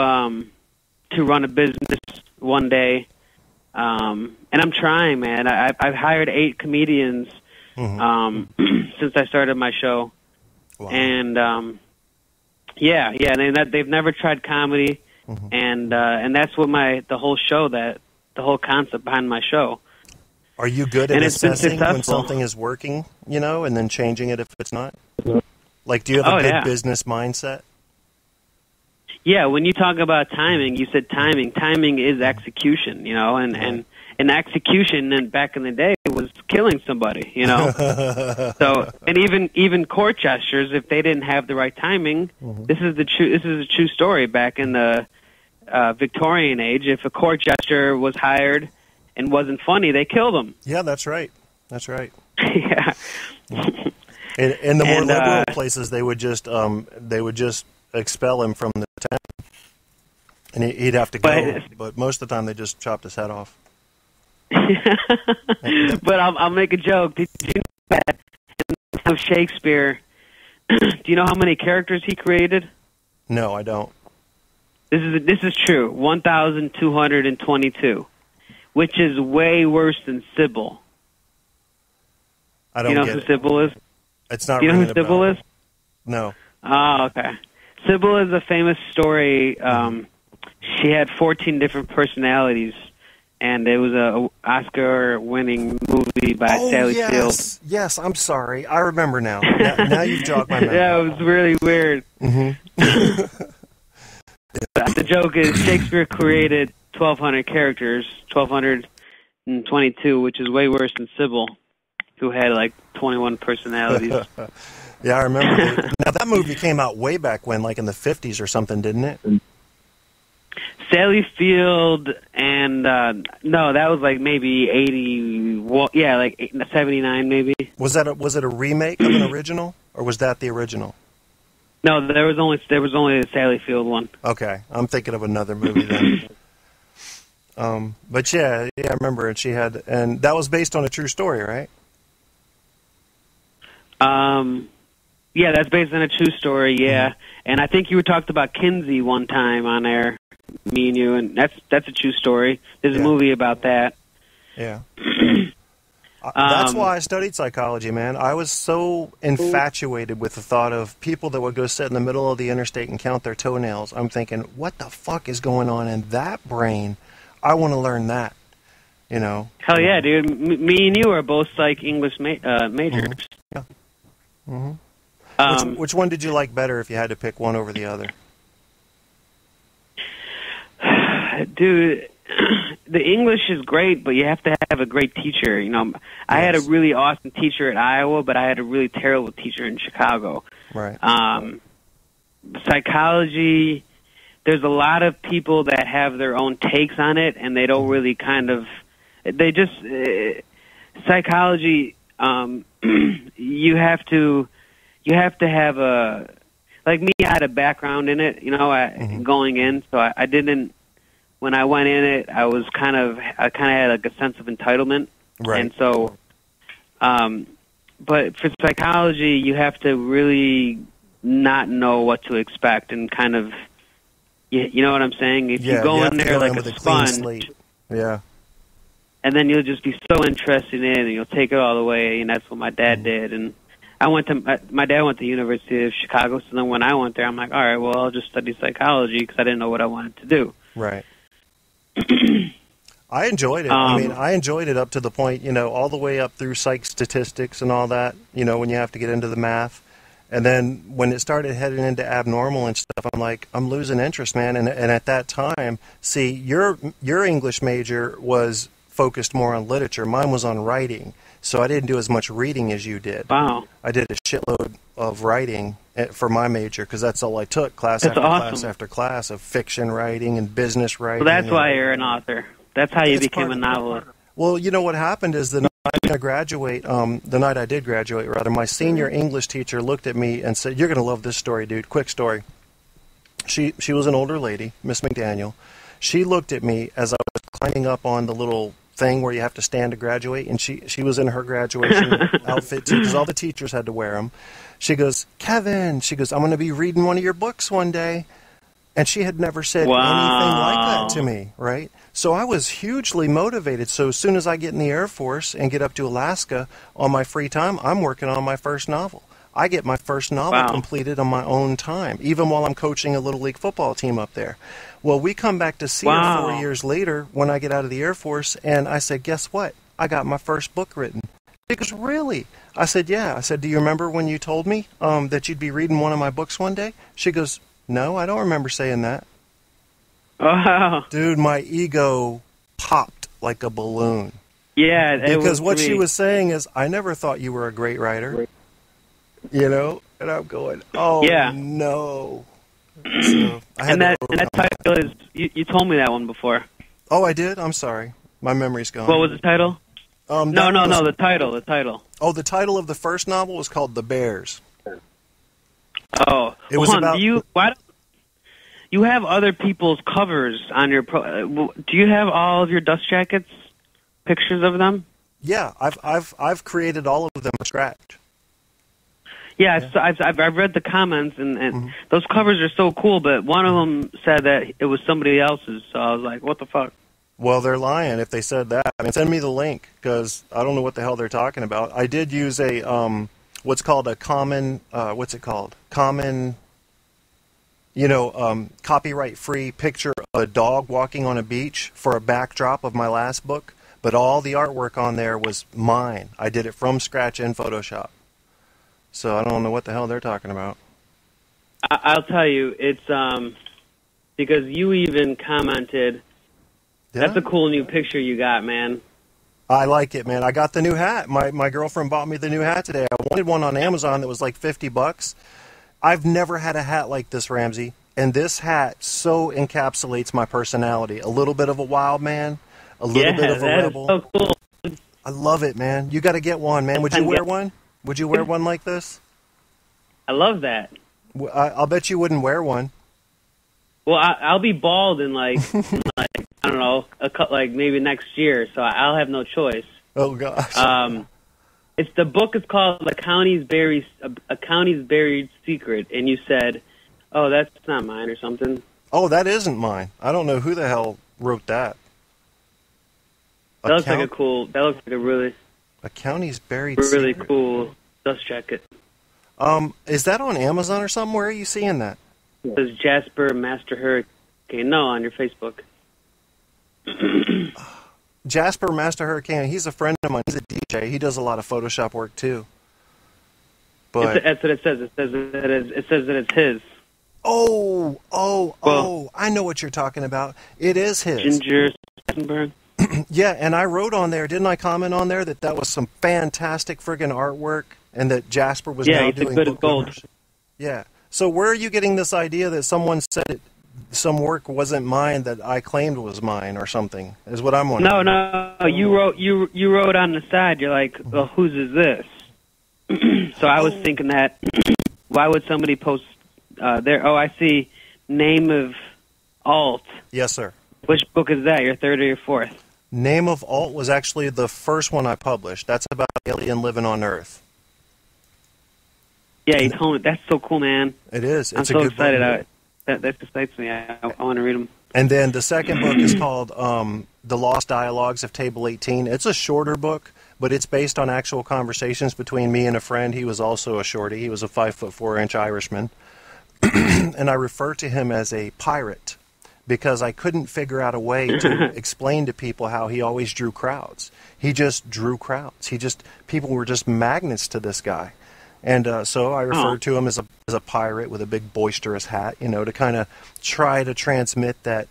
run a business one day, and I'm trying, man. I've hired 8 comedians since I started my show, and they've never tried comedy, and that's what the whole concept behind my show. Are you good at assessing when something is working, and then changing it if it's not? Like, do you have a good business mindset? Yeah, when you talk about timing, you said timing. Timing is execution, and execution back in the day was killing somebody, So, and even court gestures, if they didn't have the right timing, this is a true story. Back in the Victorian age, if a court gesture was hired and wasn't funny, they killed him. Yeah, that's right. That's right. Yeah. In the more liberal places, they would just expel him from the town, and he'd have to go. But most of the time, they just chopped his head off. But I'll make a joke. Did you know that in Shakespeare? Do you know how many characters he created? No, I don't. This is true. 1,222, which is way worse than Sybil. I don't. You know who Sybil is? It's not. Do you know who Sybil is? No. Oh, okay. Sybil is a famous story. She had 14 different personalities, and it was a Oscar-winning movie by Sally Field. Yes, I'm sorry. I remember now. Now you've jogged my memory. Yeah, it was really weird. The joke is Shakespeare created 1,200 characters, 1,222, which is way worse than Sybil, who had like 21 personalities. Yeah, I remember. Now, that movie came out way back when, like in the 50s or something, didn't it? Sally Field and, no, that was like maybe 80, well, yeah, like 79 maybe. Was it a remake of an original, or was that the original? No, there was only the Sally Field one. Okay, I'm thinking of another movie then. But yeah, I remember, and that was based on a true story, right? Yeah, that's based on a true story, yeah. And I think you talked about Kinsey one time on air, me and you, and that's a true story. There's a movie about that. Yeah. That's why I studied psychology, man. I was so infatuated with the thought of people that would go sit in the middle of the interstate and count their toenails. I'm thinking, what the fuck is going on in that brain? I want to learn that, Hell yeah, dude. Me and you are both psych English majors. Yeah. Which one did you like better if you had to pick one over the other? Dude, the English is great, but you have to have a great teacher. You know, I had a really awesome teacher at Iowa, but I had a really terrible teacher in Chicago. Right. Psychology, there's a lot of people that have their own takes on it, and they don't really psychology, you have to have a, like me, I had a background in it, you know, going in, so I didn't, when I went in it, I kind of had like a sense of entitlement. Right. And so, but for psychology, you have to really not know what to expect and kind of, you know what I'm saying? If you go in there like a sponge, and then you'll just be so interested in it and you'll take it all the way, and that's what my dad did. And my dad went to the University of Chicago, so then when I went there, I'm like, all right, well, I'll just study psychology because I didn't know what I wanted to do. Right. I enjoyed it. I mean, I enjoyed it up to the point, you know, all the way up through psych statistics and all that, you know, when you have to get into the math. And then when it started heading into abnormal and stuff, I'm like, I'm losing interest, man. And at that time, see, your English major was focused more on literature. Mine was on writing. So I didn't do as much reading as you did. Wow. I did a shitload of writing for my major because that's all I took, class after class after class of fiction writing and business writing. Well, that's why you're an author. That's how you became a novelist. Well, you know what happened is the night I did graduate, my senior English teacher looked at me and said, "You're going to love this story, dude. Quick story." She was an older lady, Miss McDaniel. She looked at me as I was climbing up on the little thing where you have to stand to graduate, and she was in her graduation outfit too, because all the teachers had to wear them. She goes, "Kevin," she goes, "I'm going to be reading one of your books one day." And she had never said anything like that to me, right? So I was hugely motivated. So as soon as I get in the Air Force and get up to Alaska on my free time, I'm working on my first novel. I get my first novel completed on my own time, even while I'm coaching a Little League football team up there. Well, we come back to see her 4 years later when I get out of the Air Force, and I said, "Guess what? I got my first book written." She goes, "Really?" I said, "Yeah." I said, "Do you remember when you told me that you'd be reading one of my books one day?" She goes, "No, I don't remember saying that." Wow. Dude, my ego popped like a balloon. Yeah. Because what she was saying is, "I never thought you were a great writer." You know? And I'm going, "Oh, no." So and that title is, you told me that one before. Oh, I did? I'm sorry. My memory's gone. What was the title? No, the title. Oh, the title of the first novel was called The Bears. Oh, it was about. You have other people's covers on your do you have all of your dust jackets, pictures of them? Yeah, I've created all of them from scratch. Yeah, so I've read the comments, and those covers are so cool, but one of them said that it was somebody else's, so I was like, what the fuck? Well, they're lying if they said that. I mean, send me the link, because I don't know what the hell they're talking about. I did use a, what's called a common, copyright-free picture of a dog walking on a beach for a backdrop of my last book, but all the artwork on there was mine. I did it from scratch in Photoshop. So I don't know what the hell they're talking about. I'll tell you, it's because you even commented, that's a cool new picture you got, man. I like it, man. I got the new hat. My girlfriend bought me the new hat today. I wanted one on Amazon that was like $50. I've never had a hat like this, Ramsey. And this hat so encapsulates my personality. A little bit of a wild man, a little bit of a rebel. Is so cool. I love it, man. You got to get one, man. Would you wear one? Would you wear one like this? I love that. I'll bet you wouldn't wear one. Well, I'll be bald in like I don't know, maybe next year, so I'll have no choice. Oh gosh. The book is called A County's Buried Secret, and you said, "Oh, that's not mine" or something. Oh, that isn't mine. I don't know who the hell wrote that. That looks like a really. A County's Buried Really Secret. Cool dust jacket. Is that on Amazon or something? Where are you seeing that? It says Jasper Master Hurricane. No, on your Facebook. Jasper Master Hurricane, he's a friend of mine. He's a DJ. He does a lot of Photoshop work too. But that's what it says. It says that it's his. Oh, I know what you're talking about. It is his. Ginger Sassenberg. Yeah, and I wrote on there, didn't I comment on there that was some fantastic friggin' artwork and that Jasper was now doing good as book gold. covers? Yeah. So where are you getting this idea that someone said some work wasn't mine that I claimed was mine or something, is what I'm wondering. No. You wrote on the side, you're like, well, whose is this? So I was thinking that, why would somebody post there? Oh, I see, name of alt. Yes, sir. Which book is that, your third or your fourth? Name of Alt was actually the first one I published. That's about an alien living on Earth. Yeah, you told me. That's so cool, man. It is. It's I'm so a good excited. book. That excites me. I want to read them. And then the second book is called The Lost Dialogues of Table 18. It's a shorter book, but it's based on actual conversations between me and a friend. He was also a shorty. He was a 5'4" Irishman. And I refer to him as a pirate because I couldn't figure out a way to explain to people how he always drew crowds. He just drew crowds. People were just magnets to this guy. And so I referred to him as a pirate with a big boisterous hat, to kind of try to transmit that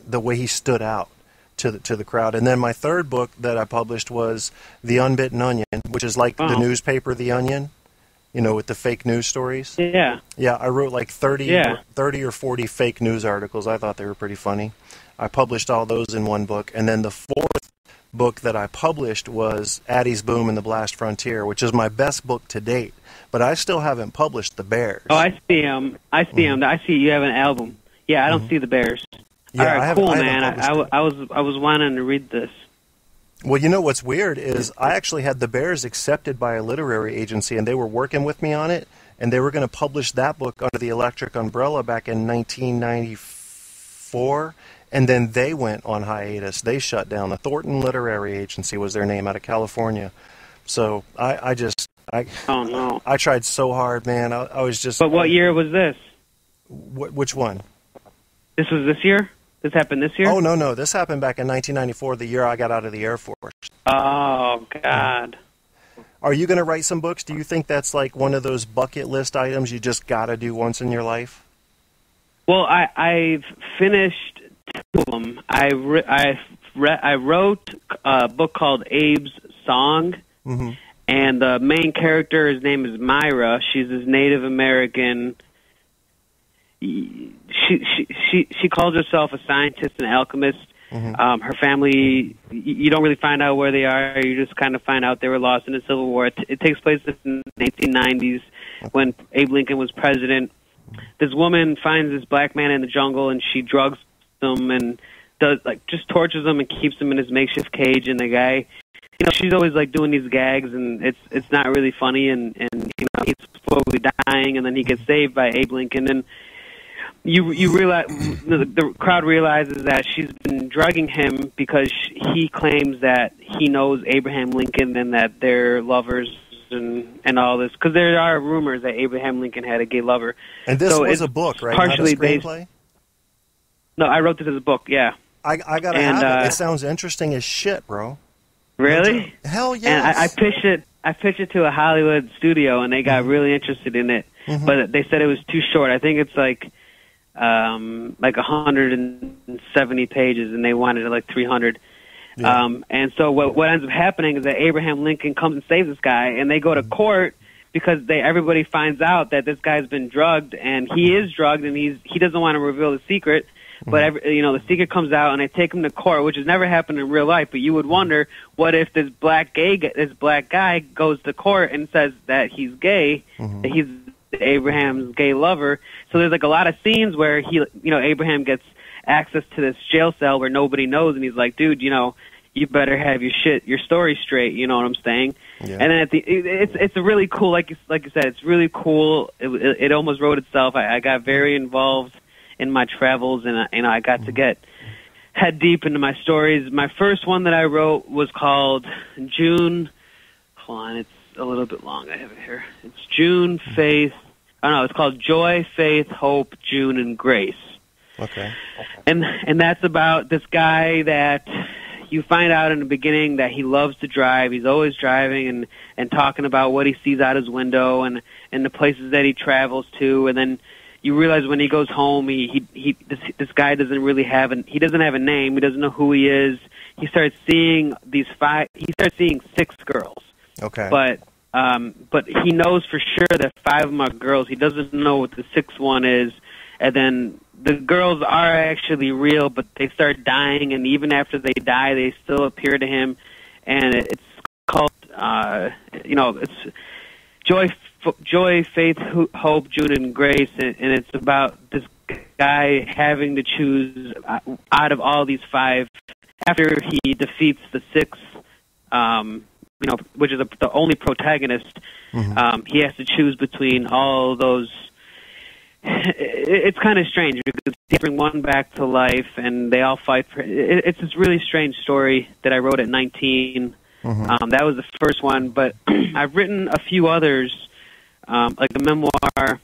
the way he stood out to the crowd. And then my third book that I published was The Unbitten Onion, which is like the newspaper The Onion, with the fake news stories. Yeah. Yeah, I wrote like 30 or 40 fake news articles. I thought they were pretty funny. I published all those in one book. And then the fourth book that I published was Addie's Boom and the Blast Frontier, which is my best book to date. But I still haven't published The Bears. Oh, I see him. I see you have an album. Yeah, I don't see The Bears. Yeah, all right, cool, man. I was wanting to read this. Well, what's weird is I actually had The Bears accepted by a literary agency, and they were working with me on it, and they were going to publish that book under the Electric Umbrella back in 1994, and then they went on hiatus. They shut down. The Thornton Literary Agency was their name, out of California. So I oh, no. I tried so hard, man. I was just... But what year was this? Which one? This was this year? This happened this year? Oh, no. This happened back in 1994, the year I got out of the Air Force. Oh, God. Are you going to write some books? Do you think that's like one of those bucket list items you just got to do once in your life? Well, I've finished two of them. I wrote a book called Abe's Song, and the main character, his name is Myra. She's this Native American... She calls herself a scientist and alchemist. Her family, you don't really find out where they are. You just kind of find out they were lost in the Civil War. It takes place in the 1890s when Abe Lincoln was president. This woman finds this black man in the jungle, and she drugs him and just tortures him and keeps him in his makeshift cage. And the guy, she's always like doing these gags, and it's not really funny. And he's slowly dying, and then he gets saved by Abe Lincoln. And you realize, the crowd realizes that she's been drugging him because he claims that he knows Abraham Lincoln and that they're lovers and all this. Because there are rumors that Abraham Lincoln had a gay lover. And this was a book, right? Partially not a screenplay? No, I wrote this as a book, yeah. I gotta have it. It sounds interesting as shit, bro. Really? Hell yes. And I pitched it to a Hollywood studio, and they got really interested in it. But they said it was too short. I think it's like 170 pages, and they wanted it like 300. Yeah. And so what ends up happening is that Abraham Lincoln comes and saves this guy, and they go to court because everybody finds out that this guy's been drugged, and he is drugged, and he doesn't want to reveal the secret. But the secret comes out, and they take him to court, which has never happened in real life. But you would wonder, what if this black guy goes to court and says that he's gay, that he's Abraham's gay lover? So there's like a lot of scenes where Abraham gets access to this jail cell where nobody knows, and he's like, dude, you better have your story straight. You know what I'm saying? Yeah. And then it's a really cool, like you said, it's really cool. It almost wrote itself. I got very involved in my travels, and I got to get head deep into my stories. My first one that I wrote was called June. Hold on, it's a little bit long. I have it here. It's June, Faith. Oh no, it's called Joy, Faith, Hope, June, and Grace. Okay. And that's about this guy that you find out in the beginning that he loves to drive. He's always driving and talking about what he sees out his window and the places that he travels to. And then you realize when he goes home, this guy doesn't really have he doesn't have a name. He doesn't know who he is. He starts seeing He starts seeing 6 girls. Okay. But he knows for sure that 5 of them are girls. He doesn't know what the 6th one is. And then the girls are actually real, but they start dying, and even after they die, they still appear to him. And it's called, it's Joy, Faith, Hope, June, and Grace, and it's about this guy having to choose out of all these 5 after he defeats the 6th, which is the only protagonist. He has to choose between all those. It's kind of strange because they bring one back to life and they all fight for it's this really strange story that I wrote at 19. That was the first one, but I've written a few others, like a memoir,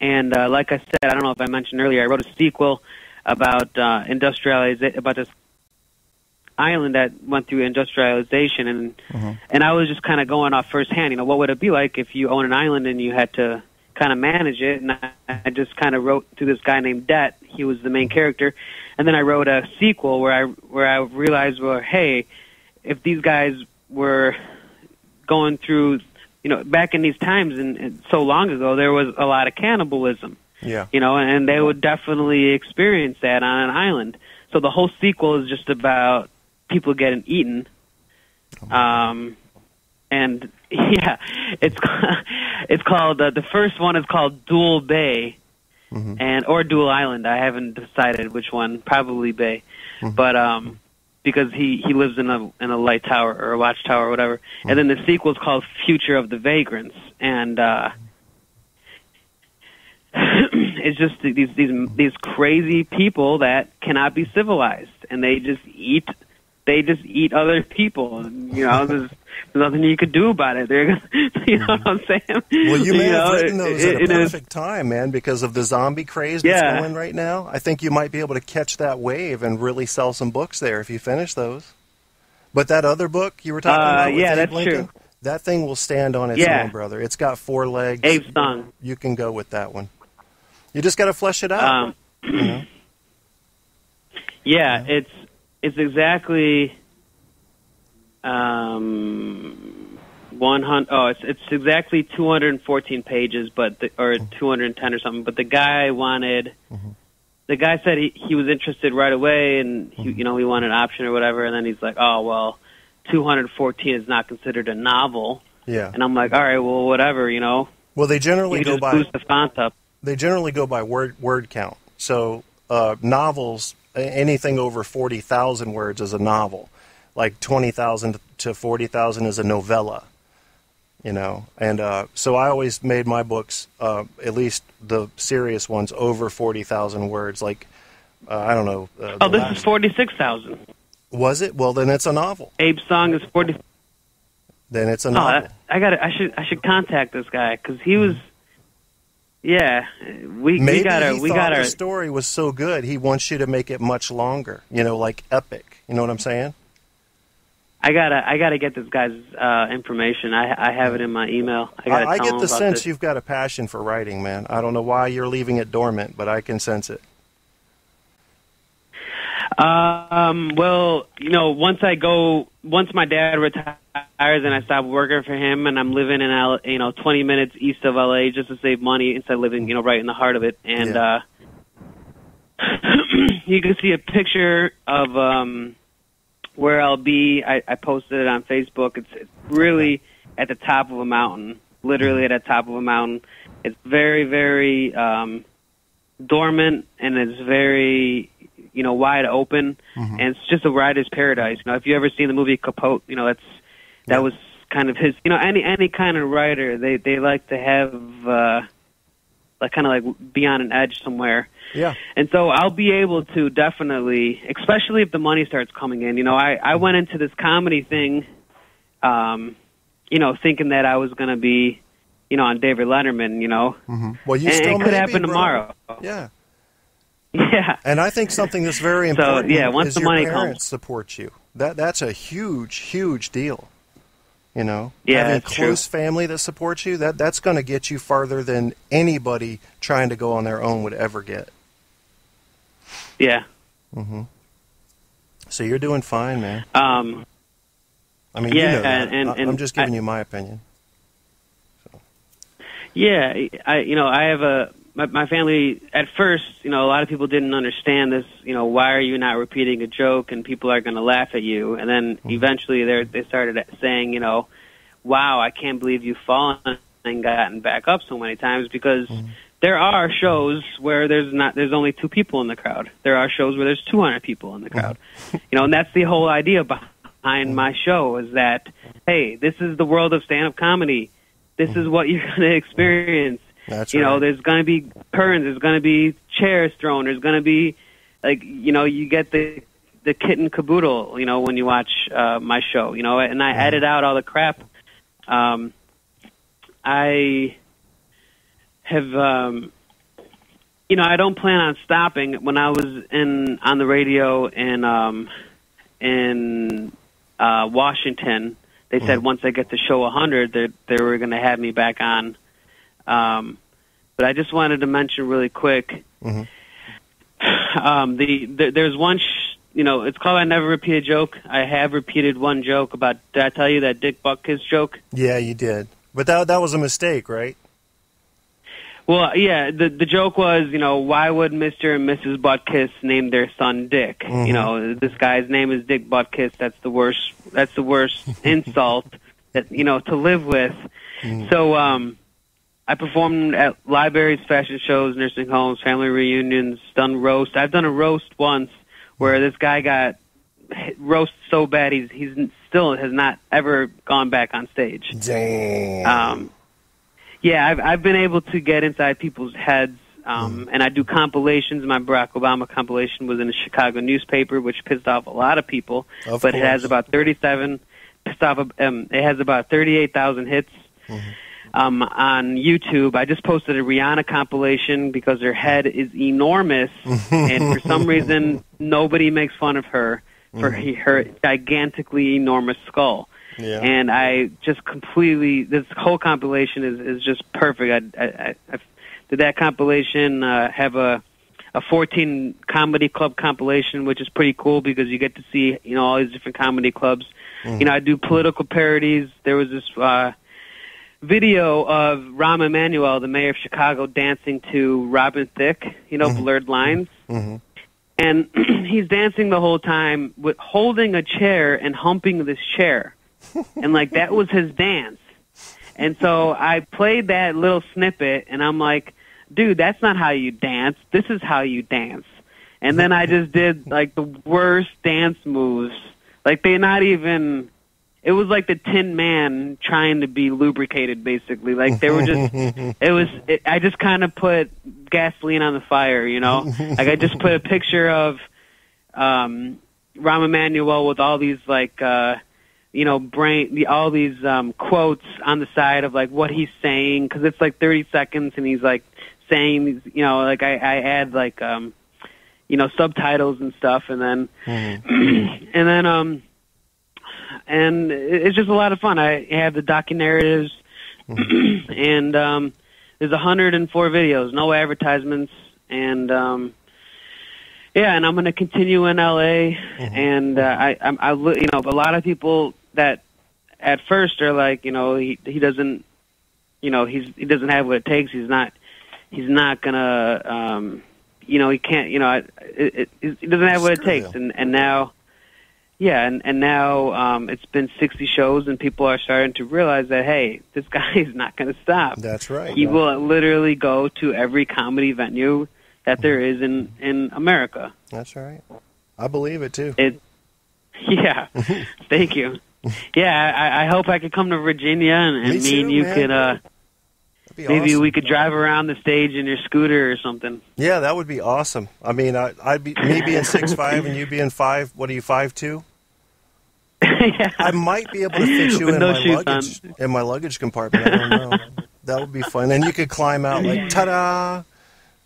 and like I said, I don't know if I mentioned earlier, I wrote a sequel about industrialization, about this island that went through industrialization, and I was just kind of going off firsthand. What would it be like if you own an island and you had to kind of manage it? And I just kind of wrote to this guy named Det. He was the main character, and then I wrote a sequel where I realized, well, hey, if these guys were going through, back in these times and so long ago, there was a lot of cannibalism. Yeah. And they would definitely experience that on an island. So the whole sequel is just about people getting eaten. And yeah, it's called the first one is called Dual Bay, or Dual Island. I haven't decided which one. Probably Bay, but because he lives in a light tower or a watchtower or whatever. And then the sequel is called Future of the Vagrants, and it's just these crazy people that cannot be civilized, and they just eat other people. And, there's nothing you could do about it. They're you know what I'm saying? Well, you may have written those at a perfect time, man, because of the zombie craze that's going right now. I think you might be able to catch that wave and really sell some books there if you finish those. But that other book you were talking about with Abe Lincoln, true. That thing will stand on its own, brother. It's got 4 legs. Abe's Song. You can go with that one. You just got to flesh it out. Yeah, it's exactly 100. Oh, it's exactly 214 pages, or 210 or something. But the guy wanted. The guy said he was interested right away, and he wanted an option or whatever. And then he's like, oh well, 214 is not considered a novel. Yeah. And I'm like, all right, well, whatever, Well, they generally go by. Boost the font up. They generally go by word count. So novels, anything over 40,000 words is a novel. Like 20,000 to 40,000 is a novella. And so I always made my books, at least the serious ones, over 40,000 words. Like I don't know. This is 46,000. Was it? Well, then it's a novel. Abe's Song is 40. Then it's a novel. I should contact this guy because he was. Yeah, we gotta. The story was so good, he wants you to make it much longer. Like epic. You know what I'm saying? I gotta get this guy's information. I have it in my email. I get the sense you've got a passion for writing, man. I don't know why you're leaving it dormant, but I can sense it. Well, once my dad retires and I stop working for him and I'm living in 20 minutes east of LA just to save money instead of living, right in the heart of it. And, you can see a picture of, where I'll be. I posted it on Facebook. It's really at the top of a mountain, literally at the top of a mountain. It's very, very, dormant, and it's very, wide open, and it's just a writer's paradise. If you ever seen the movie Capote, that was kind of his. Any kind of writer, they like to have kind of be on an edge somewhere. Yeah. And so I'll be able to definitely, especially if the money starts coming in. I went into this comedy thing, thinking that I was going to be, on David Letterman. Well, you still it could happen tomorrow. Yeah. Yeah. And I think something that's very important once is the your money parents comes. support you. That's a huge deal. You know, Yeah, having a that's close family that supports you, that's going to get you farther than anybody trying to go on their own would ever get. Yeah. Mm-hmm. So you're doing fine, man. I mean, yeah, you know that. and I'm just giving you my opinion. So. Yeah, I have my family, at first, a lot of people didn't understand this, why are you not repeating a joke and people are going to laugh at you? And then eventually they started saying, wow, I can't believe you've fallen and gotten back up so many times, because there are shows where there's only 2 people in the crowd. There are shows where there's 200 people in the crowd. And that's the whole idea behind my show, is that, hey, this is the world of stand-up comedy. This is what you're going to experience. That's right. There's going to be curtains, there's going to be chairs thrown, there's going to be, you get the kit and caboodle, when you watch my show, and I edit out all the crap. I have, I don't plan on stopping. When I was on the radio in Washington, they said once I get to show 100, they were going to have me back on. But I just wanted to mention really quick, there's one, it's called I Never Repeat a Joke. I have repeated one joke about, did I tell you that Dick Buttkiss joke? Yeah, you did. But that was a mistake, right? Well, yeah, the joke was, why would Mr. and Mrs. Buttkiss name their son Dick? This guy's name is Dick Buttkiss. That's the worst insult that, to live with. So, I performed at libraries, fashion shows, nursing homes, family reunions, done roast. I've done a roast once where this guy got roast so bad he's still has not ever gone back on stage. Damn. Yeah, I've been able to get inside people's heads, and I do compilations. My Barack Obama compilation was in a Chicago newspaper, which pissed off a lot of people. But it has about 38,000 hits. On YouTube. I just posted a Rihanna compilation because her head is enormous, and for some reason nobody makes fun of her for her gigantically enormous skull. Yeah. And I just completely, this whole compilation is just perfect. I did that compilation, have a 14 comedy club compilation, which is pretty cool because you get to see, all these different comedy clubs. I do political parodies. There was this video of Rahm Emanuel, the mayor of Chicago, dancing to Robin Thicke, Blurred Lines. And he's dancing the whole time with holding a chair and humping this chair. And, that was his dance. And so I played that little snippet, and I'm like, dude, that's not how you dance. This is how you dance. And then I just did, the worst dance moves. They're not even... It was like the Tin Man trying to be lubricated, basically. They were just, I just kind of put gasoline on the fire, I just put a picture of Rahm Emanuel with all these, all these quotes on the side of, what he's saying, because it's, 30 seconds, and he's, saying these, I add, subtitles and stuff, and then, and it's just a lot of fun. I have the docu-narratives, and there's 104 videos, no advertisements, and and I'm going to continue in LA, and I a lot of people that at first are like, he doesn't, he doesn't have what it takes. He's not gonna, he can't, he doesn't have what it takes, and now. Yeah, and now it's been 60 shows, and people are starting to realize that, hey, this guy is not going to stop. That's right. He will literally go to every comedy venue that there is in America. That's right. I believe it, too. Yeah, thank you. Yeah, I hope I could come to Virginia, and me and you could... Maybe awesome. We could drive around the stage in your scooter or something. Yeah, that would be awesome. I mean, I'd be me being 6'5" and you being 5. What are you, 5'2"? Yeah. I might be able to fit you in my luggage compartment. I don't know. That would be fun. And you could climb out ta-da!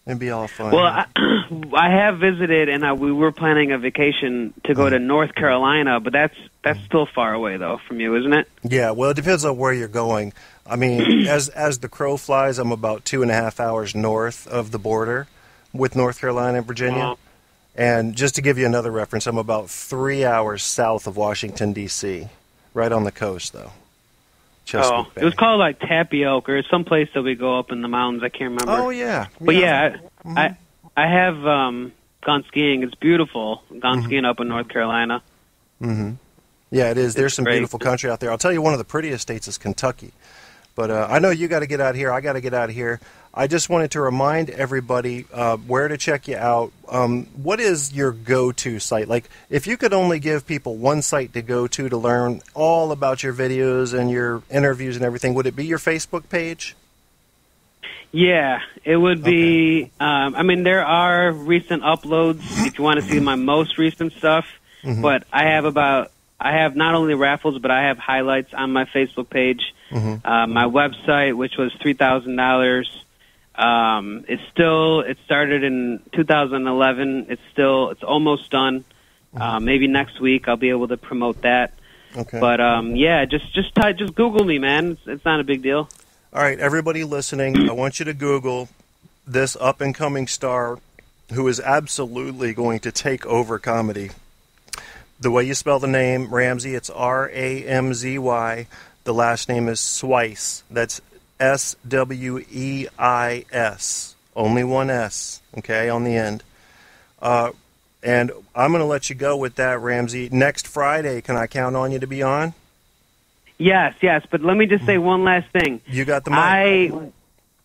It'd be all fun. Well, I have visited, and we were planning a vacation to go to North Carolina, but that's still far away, though, from you, isn't it? Yeah, well, it depends on where you're going. I mean, as the crow flies, I'm about 2.5 hours north of the border with North Carolina and Virginia. And just to give you another reference, I'm about 3 hours south of Washington, D.C., right on the coast, though. Chesapeake Bay. It was called like Tapioca or some place that we go up in the mountains. I can't remember. Oh, yeah. But I have gone skiing. It's beautiful. Gone skiing up in North Carolina. Mm-hmm. Yeah, it is. There's some great. beautiful country out there. I'll tell you, one of the prettiest states is Kentucky. But I know you got to get out here. I got to get out here. I just wanted to remind everybody where to check you out. What is your go-to site? Like, if you could only give people one site to go to learn all about your videos and your interviews and everything, would it be your Facebook page? Yeah, it would be. I mean, there are recent uploads if you want to see my most recent stuff. But I have not only raffles, but I have highlights on my Facebook page. My website, which was $3,000. It started in 2011. It's almost done. Maybe next week I'll be able to promote that. Okay. But just Google me, man. It's not a big deal. All right, everybody listening, I want you to Google this up-and-coming star who is absolutely going to take over comedy. The way you spell the name, Ramsey, it's R-A-M-Z-Y. The last name is Swice. That's S-W-E-I-S. Only one S, okay, on the end. And I'm going to let you go with that, Ramsey. Next Friday, can I count on you to be on? Yes, but let me just say one last thing. You got the mic.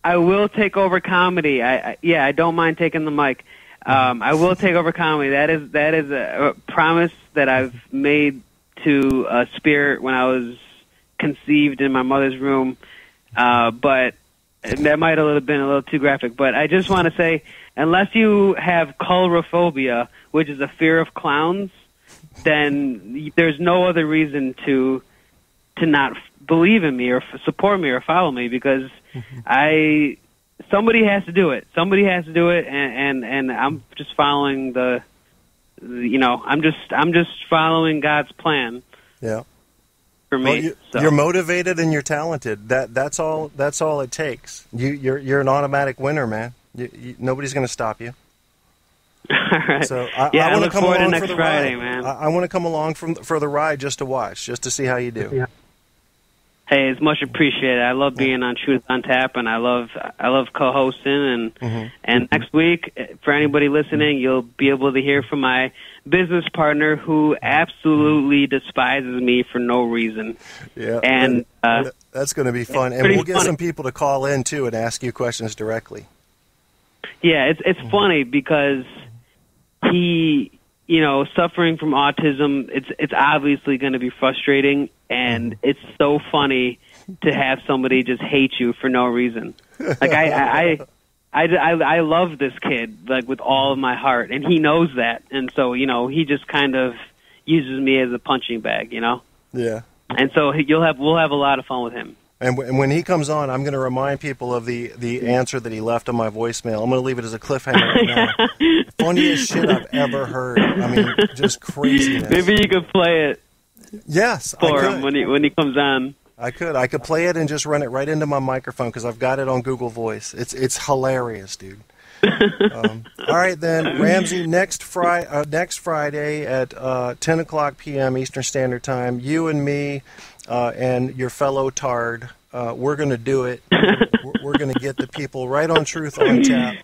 I will take over comedy. I don't mind taking the mic. I will take over comedy. That is a promise that I've made to Spirit when I was conceived in my mother's room. But that might have been a little too graphic. But I just want to say, unless you have coulrophobia, which is a fear of clowns, then there's no other reason to not believe in me or support me or follow me, because somebody has to do it. Somebody has to do it, and I'm just following I'm just following God's plan. Yeah. For me. Well, you're motivated and you're talented. That's all it takes. You're an automatic winner, man. Nobody's going to stop you. All right. So I want to look come forward to along next for the Friday, ride. man. I want to come along for the ride just to watch, just to see how you do. Yeah. Hey, it's much appreciated. I love being on Truth on Tap, and I love co-hosting. And next week, for anybody listening, you'll be able to hear from my business partner, who absolutely despises me for no reason. Yeah, and that's going to be fun. And we'll get some people to call in too and ask you questions directly. Yeah, it's funny because he, suffering from autism, it's obviously going to be frustrating, and it's so funny to have somebody just hate you for no reason. Like I love this kid, like, with all of my heart, and he knows that, and so he just kind of uses me as a punching bag, Yeah. And so we'll have a lot of fun with him. And when he comes on, I'm going to remind people of the answer that he left on my voicemail. I'm going to leave it as a cliffhanger right now. Funniest shit I've ever heard. I mean, just craziness. Maybe you could play it. Yes, for him when he comes on. I could play it and just run it right into my microphone because I've got it on Google Voice. It's hilarious, dude. All right, then, Ramsey, next Friday at 10 o'clock p.m. Eastern Standard Time, you and me and your fellow tard, we're going to do it. We're going to get the people right on Truth on Tap,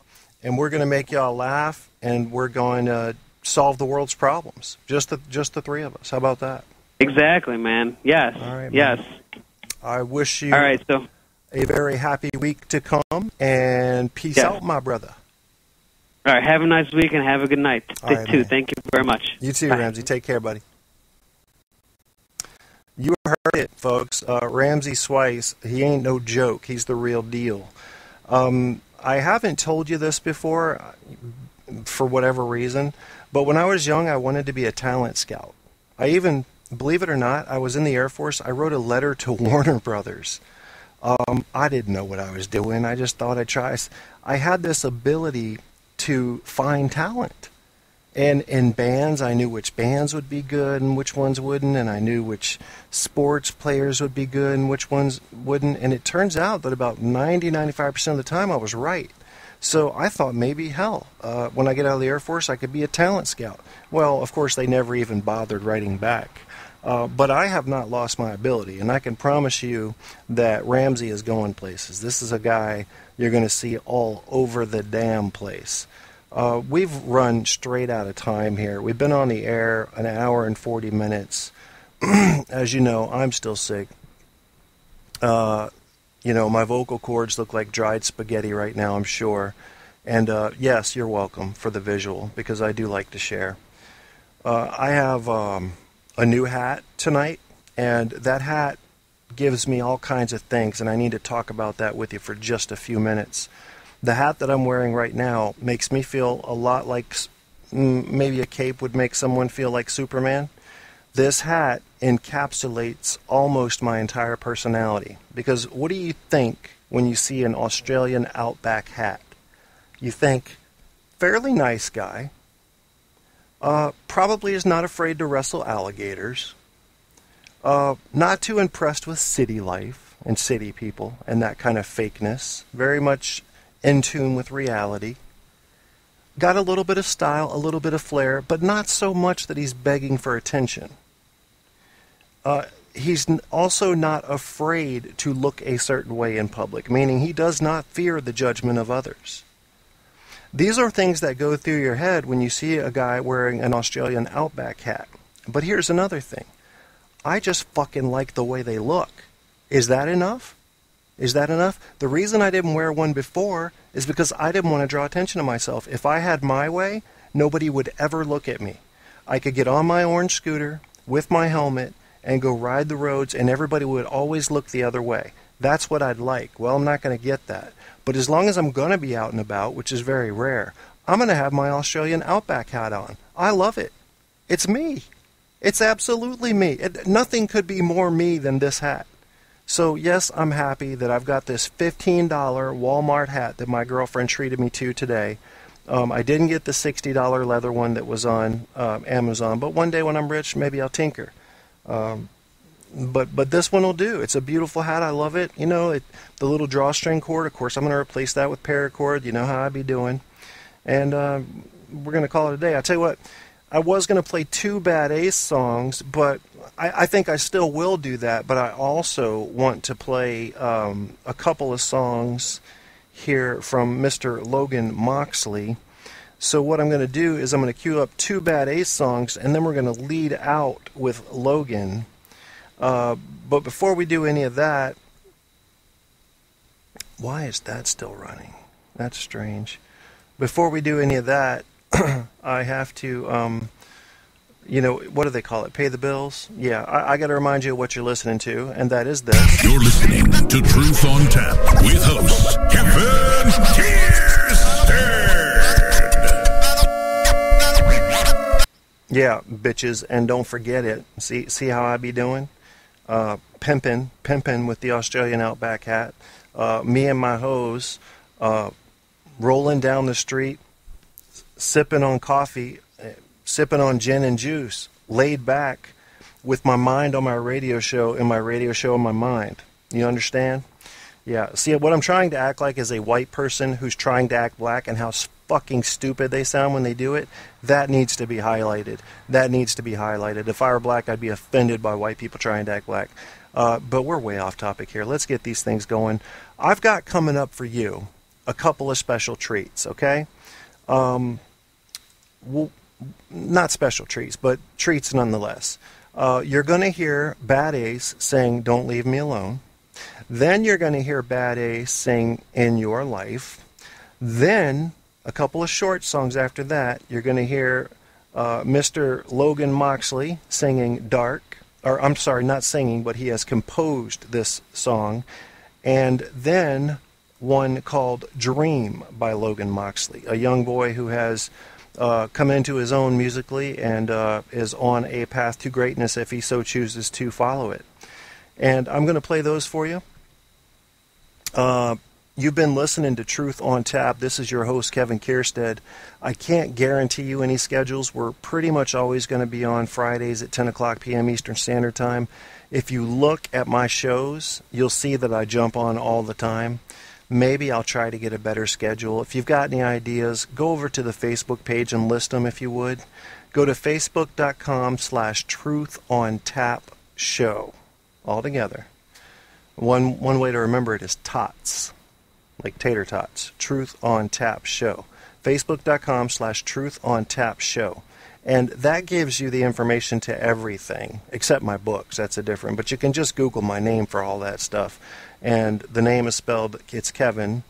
and we're going to make y'all laugh, and we're going to solve the world's problems. Just the three of us. How about that? Exactly, man. Yes. All right, man. Yes. I wish you a very happy week to come, and peace out, my brother. All right, have a nice week and have a good night, right, too. Man. Thank you very much. You too, Bye. Ramsey. Take care, buddy. You heard it, folks. Ramsey Swice, he ain't no joke. He's the real deal. I haven't told you this before, for whatever reason, but when I was young, I wanted to be a talent scout. I even, believe it or not, I was in the Air Force. I wrote a letter to Warner Brothers I didn't know what I was doing. I just thought I'd try. I had this ability to find talent. And in bands, I knew which bands would be good and which ones wouldn't, and I knew which sports players would be good and which ones wouldn't. And it turns out that about 90-95% of the time I was right. So I thought maybe, hell, when I get out of the Air Force, I could be a talent scout. Well, of course, they never even bothered writing back. But I have not lost my ability, and I can promise you that Ramsey is going places. This is a guy you're going to see all over the damn place. We've run straight out of time here. We've been on the air an hour and 40 minutes. As you know, I'm still sick. My vocal cords look like dried spaghetti right now, I'm sure. And yes, you're welcome for the visual, because I do like to share. I have a new hat tonight, and that hat gives me all kinds of things, and I need to talk about that with you for just a few minutes. The hat that I'm wearing right now makes me feel a lot like maybe a cape would make someone feel like Superman. This hat encapsulates almost my entire personality. Because what do you think when you see an Australian Outback hat? You think, fairly nice guy, probably is not afraid to wrestle alligators, not too impressed with city life and city people and that kind of fakeness, very much in tune with reality. Got a little bit of style, a little bit of flair, but not so much that he's begging for attention. He's also not afraid to look a certain way in public, meaning he does not fear the judgment of others. These are things that go through your head when you see a guy wearing an Australian Outback hat. But here's another thing. I just fucking like the way they look. Is that enough? Is that enough? The reason I didn't wear one before is because I didn't want to draw attention to myself. If I had my way, nobody would ever look at me. I could get on my orange scooter with my helmet and go ride the roads, and everybody would always look the other way. That's what I'd like. Well, I'm not going to get that. But as long as I'm going to be out and about, which is very rare, I'm going to have my Australian Outback hat on. I love it. It's me. It's absolutely me. Nothing could be more me than this hat. So, yes, I'm happy that I've got this $15 Walmart hat that my girlfriend treated me to today. I didn't get the $60 leather one that was on Amazon, but one day when I'm rich, maybe I'll tinker. But this one will do. It's a beautiful hat. I love it. The little drawstring cord, of course, I'm going to replace that with paracord. You know how I be doing. And we're going to call it a day. I tell you what, I was going to play 2 Bad Ace songs, but I think I still will do that. But I also want to play a couple of songs here from Mr. Logan Moxley. So what I'm going to do is I'm going to cue up 2 Bad Ace songs, and then we're going to lead out with Logan. But before we do any of that, why is that still running? That's strange. Before we do any of that, I have to, what do they call it? Pay the bills? Yeah, I got to remind you of what you're listening to, and that is this. You're listening to Truth on Tap with host Kevin Tearstead. Yeah, bitches, and don't forget it. See how I be doing? Pimpin' with the Australian Outback hat. Me and my hoes rolling down the street, sipping on coffee, sipping on gin and juice, laid back with my mind on my radio show and my radio show in my mind. You understand? Yeah. See, what I'm trying to act like is a white person who's trying to act black, and how fucking stupid they sound when they do it. That needs to be highlighted. That needs to be highlighted. If I were black, I'd be offended by white people trying to act black. But we're way off topic here. Let's get these things going. I've got coming up for you a couple of special treats, okay? Not special treats, but treats nonetheless. You're going to hear Bad Ace sing Don't Leave Me Alone. Then you're going to hear Bad Ace sing In Your Life. Then, a couple of short songs after that, you're going to hear Mr. Logan Moxley singing Dark. Or, I'm sorry, not singing, but he has composed this song. And then one called Dream by Logan Moxley, a young boy who has come into his own musically and is on a path to greatness if he so chooses to follow it. And I'm going to play those for you. You've been listening to Truth on Tap. This is your host, Kevin Kierstead. I can't guarantee you any schedules. We're pretty much always going to be on Fridays at 10 o'clock p.m. Eastern Standard Time. If you look at my shows, you'll see that I jump on all the time. Maybe I'll try to get a better schedule. If you've got any ideas, go over to the Facebook page and list them if you would. Go to facebook.com/truthontapshow. All together. One way to remember it is TOTS. Like tater tots. Truth on Tap Show. Facebook.com/Truth on Tap Show. And that gives you the information to everything, except my books. That's a different. But you can just Google my name for all that stuff. And the name is spelled, it's Kevin,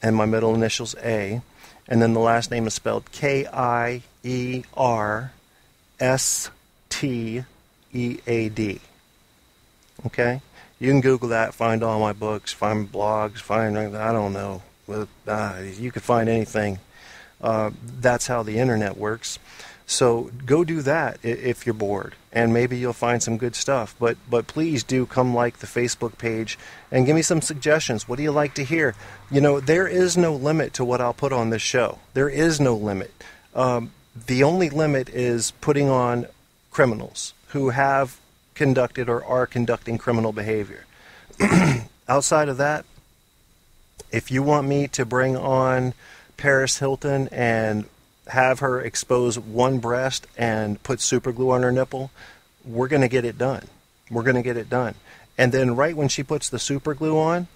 and my middle initial's A. And then the last name is spelled K-I-E-R-S-T-E-A-D. Okay? You can Google that, find all my books, find blogs, find, I don't know. You could find anything. That's how the internet works. So go do that if you're bored, and maybe you'll find some good stuff. But please do come like the Facebook page and give me some suggestions. What do you like to hear? You know, there is no limit to what I'll put on this show. There is no limit. The only limit is putting on criminals who have conducted or are conducting criminal behavior. Outside of that, if you want me to bring on Paris Hilton and have her expose one breast and put super glue on her nipple, we're going to get it done. We're going to get it done. And then right when she puts the super glue on,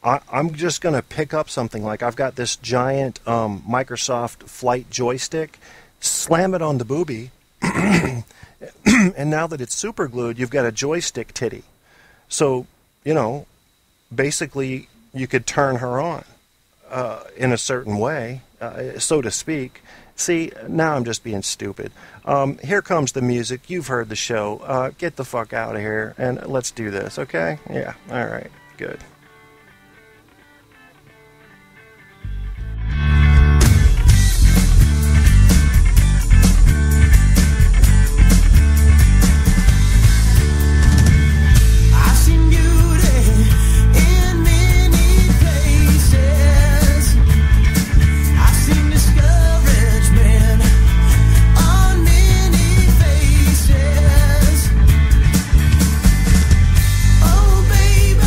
I'm just going to pick up something. Like I've got this giant Microsoft Flight joystick, slam it on the boobie, and now that it's super glued, you've got a joystick titty. So, you know, basically you could turn her on in a certain way, so to speak. See, now I'm just being stupid. Here comes the music. You've heard the show. Get the fuck out of here, and let's do this, okay? Yeah, all right, good. Oh baby,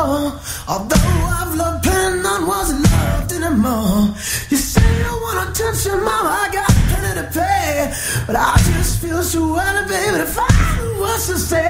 before. Although I've loved pain, none wasn't loved anymore. You say you want attention, mama, I got plenty to pay. But I just feel so well, baby, if I knew what to say.